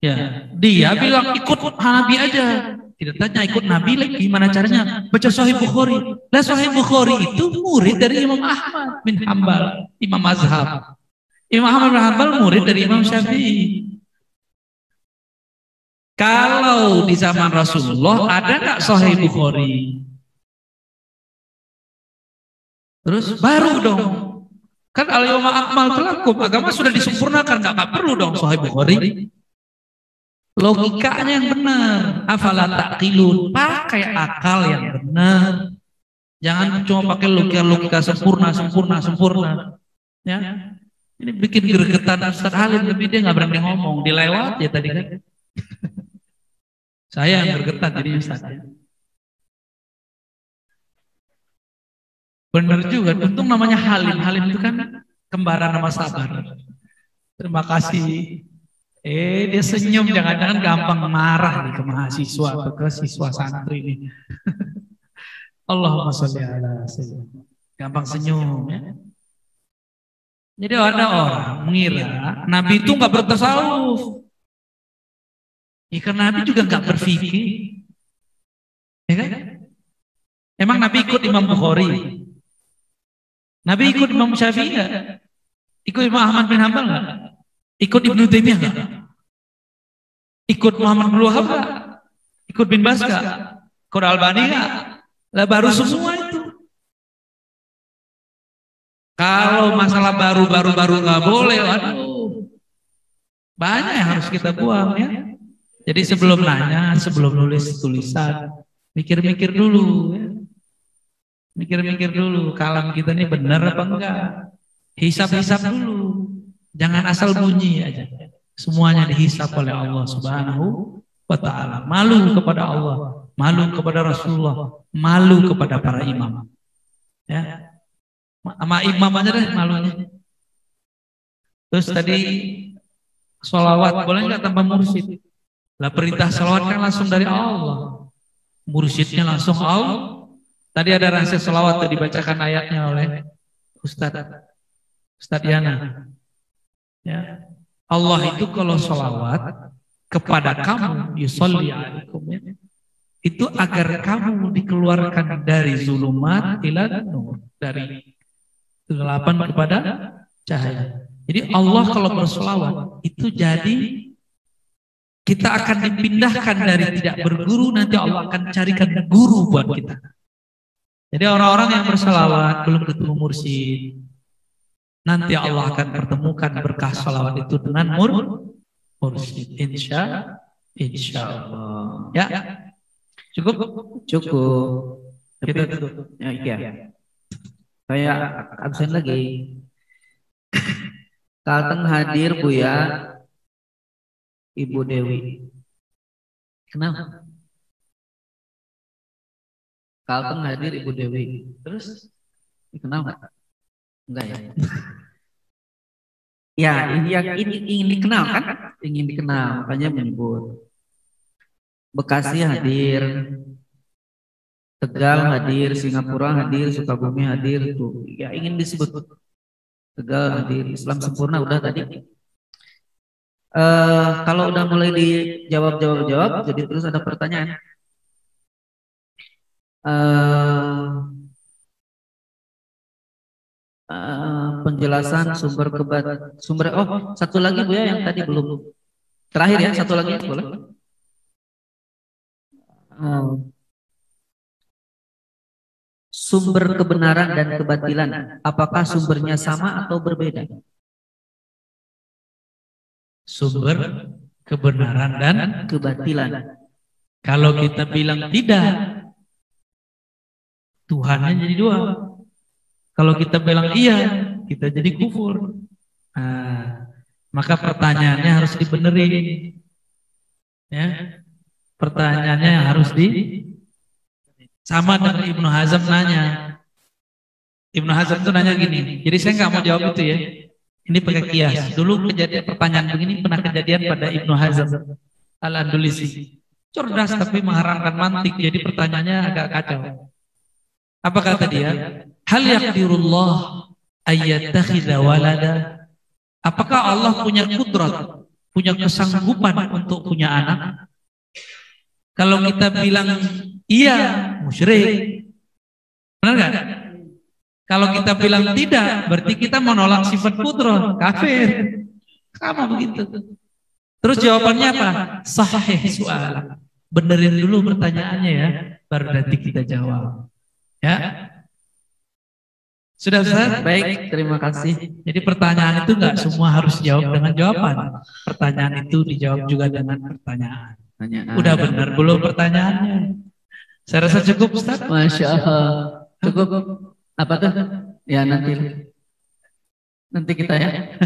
Ya, dia bilang ikut Nabi aja. Tidak tanya ikut Nabi lagi gimana caranya? Baca Sahih Bukhari. Lah Sahih Bukhari itu murid dari Imam Ahmad bin Hambal, Imam Mazhab. Imam Ahmad bin Hambal murid dari Imam Syafi'i. Kalau di zaman Rasulullah ada nggak Sahih Bukhari? Terus baru dong. Kan al-yawma akmaltu lakum, agama sudah disempurnakan, nggak perlu dong Sahih Bukhari. Logikanya yang benar. Afala taqilun, pakai akal yang benar. Jangan cuma pakai logika sempurna. Ya. Ini bikin gregetan Ustaz Halim, tapi dia nggak berani ngomong, dilewat ya tadi kan. Saya yang bergetar jadi Ustaz. Benar juga, untung namanya Halim. Halim itu kan kembaran nama Sabar. Terima kasih. Dia senyum, jangan-jangan gampang marah nih ke mahasiswa atau ke siswa santri ini. Allahumma sholli ala sayyidina. Gampang senyum ya. Jadi ada orang mengira Nabi itu nggak bertasawuf. Ya, karena Nabi juga nggak berfikih, ya kan? Emang Nabi ikut Imam Bukhari? Nabi ikut Imam Syafi'i nggak? Ikut Imam Ahmad bin Hambal nggak? Ikut Ibnu Taimiyah nggak? Ikut Muhammad bin Wahab nggak? Ikut bin Baz nggak? Ikut Albani nggak? Lah baru semua itu. Kalau masalah baru nggak boleh, waduh, banyak yang harus kita buang ya. Jadi sebelum nanya, sebelum nulis tulisan, mikir-mikir dulu ya. Mikir-mikir dulu, kalam kita ini benar apa enggak. Hisap-hisap dulu. Jangan asal bunyi aja. Semuanya dihisap oleh Allah Subhanahu wa ta'ala. Malu kepada Allah, malu kepada Rasulullah, malu kepada para imam. Ya. Sama imam aja deh malunya. Terus tadi sholawat, boleh nggak tanpa mursyid? Lah perintah sholawat kan langsung dari Allah. Mursyidnya langsung Allah. Tadi ada rahasia sholawat yang dibacakan ayatnya oleh Ustadz Yana. Ya. Allah itu kalau sholawat kepada kamu, yusolli alaikum, ya, itu agar kamu dikeluarkan dari zulumat ila nur, dari kegelapan kepada cahaya. Jadi Allah kalau bersolawat itu jadi kita akan dipindahkan dari tidak berguru, nanti Allah akan carikan guru buat kita. Jadi orang-orang yang bersolawat belum ketemu mursyid, nanti Allah akan pertemukan berkah solawat itu dengan mursyid. Insya Allah. Ya, cukup. Kita tutup. Ya, iya. Saya absen lagi. Kalteng hadir Buya, Ibu Dewi. Kenapa? Kalteng hadir Ibu Dewi. Terus kenal nggak? Enggak ya. Ya, ini ingin dikenal kan? Ingin dikenal, makanya menyebut. Bekasi hadir, Tegal hadir, Singapura hadir, Sukabumi hadir, tuh. Ya ingin disebut. Tegal hadir, Islam sempurna udah tadi. Kalau udah mulai dijawab, jadi terus ada pertanyaan. Penjelasan sumber. Oh, satu lagi Bu ya yang tadi belum. Terakhir ya, satu lagi boleh. Sumber kebenaran dan kebatilan, apakah sumbernya sama atau berbeda? Sumber kebenaran dan Kebatilan. kalau kita bilang tidak, Tuhannya jadi dua. Kalau kita bilang iya, kita jadi kufur. Nah, maka pertanyaannya harus dibenerin. Ya, pertanyaannya harus sama dengan Ibnu Hazm nanya. Ibnu Hazm tuh nanya gini. Jadi saya nggak mau jawab itu ya. Ini pakai kias. Dulu kejadian pertanyaan begini pernah kejadian pada Ibnu Hazm Al-Andalusi. Cerdas tapi mengharamkan mantik. Jadi pertanyaannya agak kacau. Apa kata dia? Hal yaqdirullah ayyattakhidha walada. Apakah Allah punya kudrat, punya kesanggupan untuk punya anak? Kalau kita bilang iya, musyrik. Benar nggak? Kalau kita bilang tidak, berarti kita menolak sifat kudrat, kafir. Sama begitu. Terus jawabannya apa? Sahih soal. Benerin dulu pertanyaannya ya, baru nanti kita jawab. Ya, sudah Ustaz? Baik, terima kasih. Jadi pertanyaan itu nggak semua harus jawab dengan jawaban. Pertanyaan itu dijawab juga dengan pertanyaan. Udah benar belum pertanyaannya? Saya rasa cukup Ustaz. Masya Allah. Cukup. Apa tuh? Ya nanti kita ya.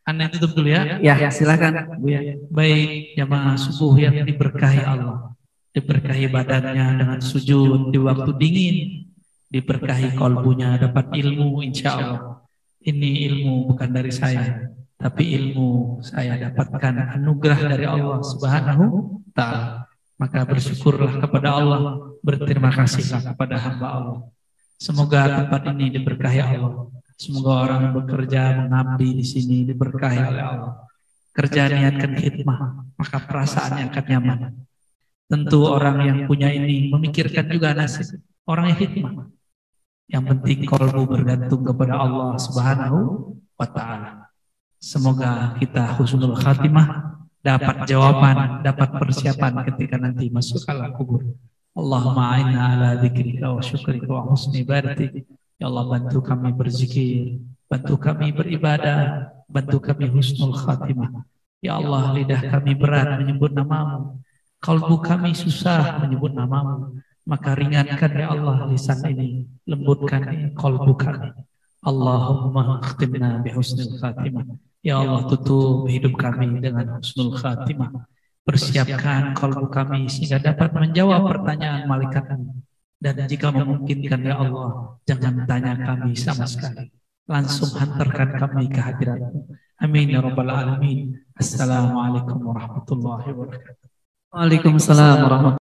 Anda tutup dulu ya. Ya, silakan Bu ya. Baik jamaah subuh yang diberkahi Allah. Diberkahi badannya dengan sujud di waktu dingin, diberkahi kolbunya dapat ilmu insya Allah. Ini ilmu bukan dari saya, tapi ilmu saya dapatkan anugerah dari Allah Subhanahu Ta'ala. Maka bersyukurlah kepada Allah, berterima kasihlah kepada hamba Allah. Semoga tempat ini diberkahi Allah. Semoga orang yang bekerja mengabdi di sini diberkahi oleh Allah. Kerja niatkan khidmah, maka perasaannya akan nyaman. Tentu orang yang punya ini memikirkan juga nasib orang yang hikmah. Yang penting kalbu bergantung kepada Allah Subhanahu wa Ta'ala. Semoga kita husnul khatimah, dapat jawaban, dapat persiapan ketika nanti masuk alam kubur. Allahumma a'inna ala dzikrika wa syukrika wa husni ibadatik. Ya Allah, bantu kami berzikir, bantu kami beribadah, bantu kami husnul khatimah. Ya Allah, lidah kami berat menyebut namamu. Kalbu kami susah menyebut namamu, maka ringankan ya Allah lisan ini, lembutkan kalbu kami. Allahumma khtimna bihusnul khatimah. Ya Allah, tutup hidup kami dengan husnul khatimah. Persiapkan kalbu kami sehingga dapat menjawab pertanyaan malaikatmu. Dan jika memungkinkan ya Allah, jangan tanya kami sama sekali. Langsung hantarkan kami ke hadiratmu. Amin ya rabbal alamin. Assalamualaikum warahmatullahi wabarakatuh. Waalaikumsalam warahmatullahi wabarakatuh.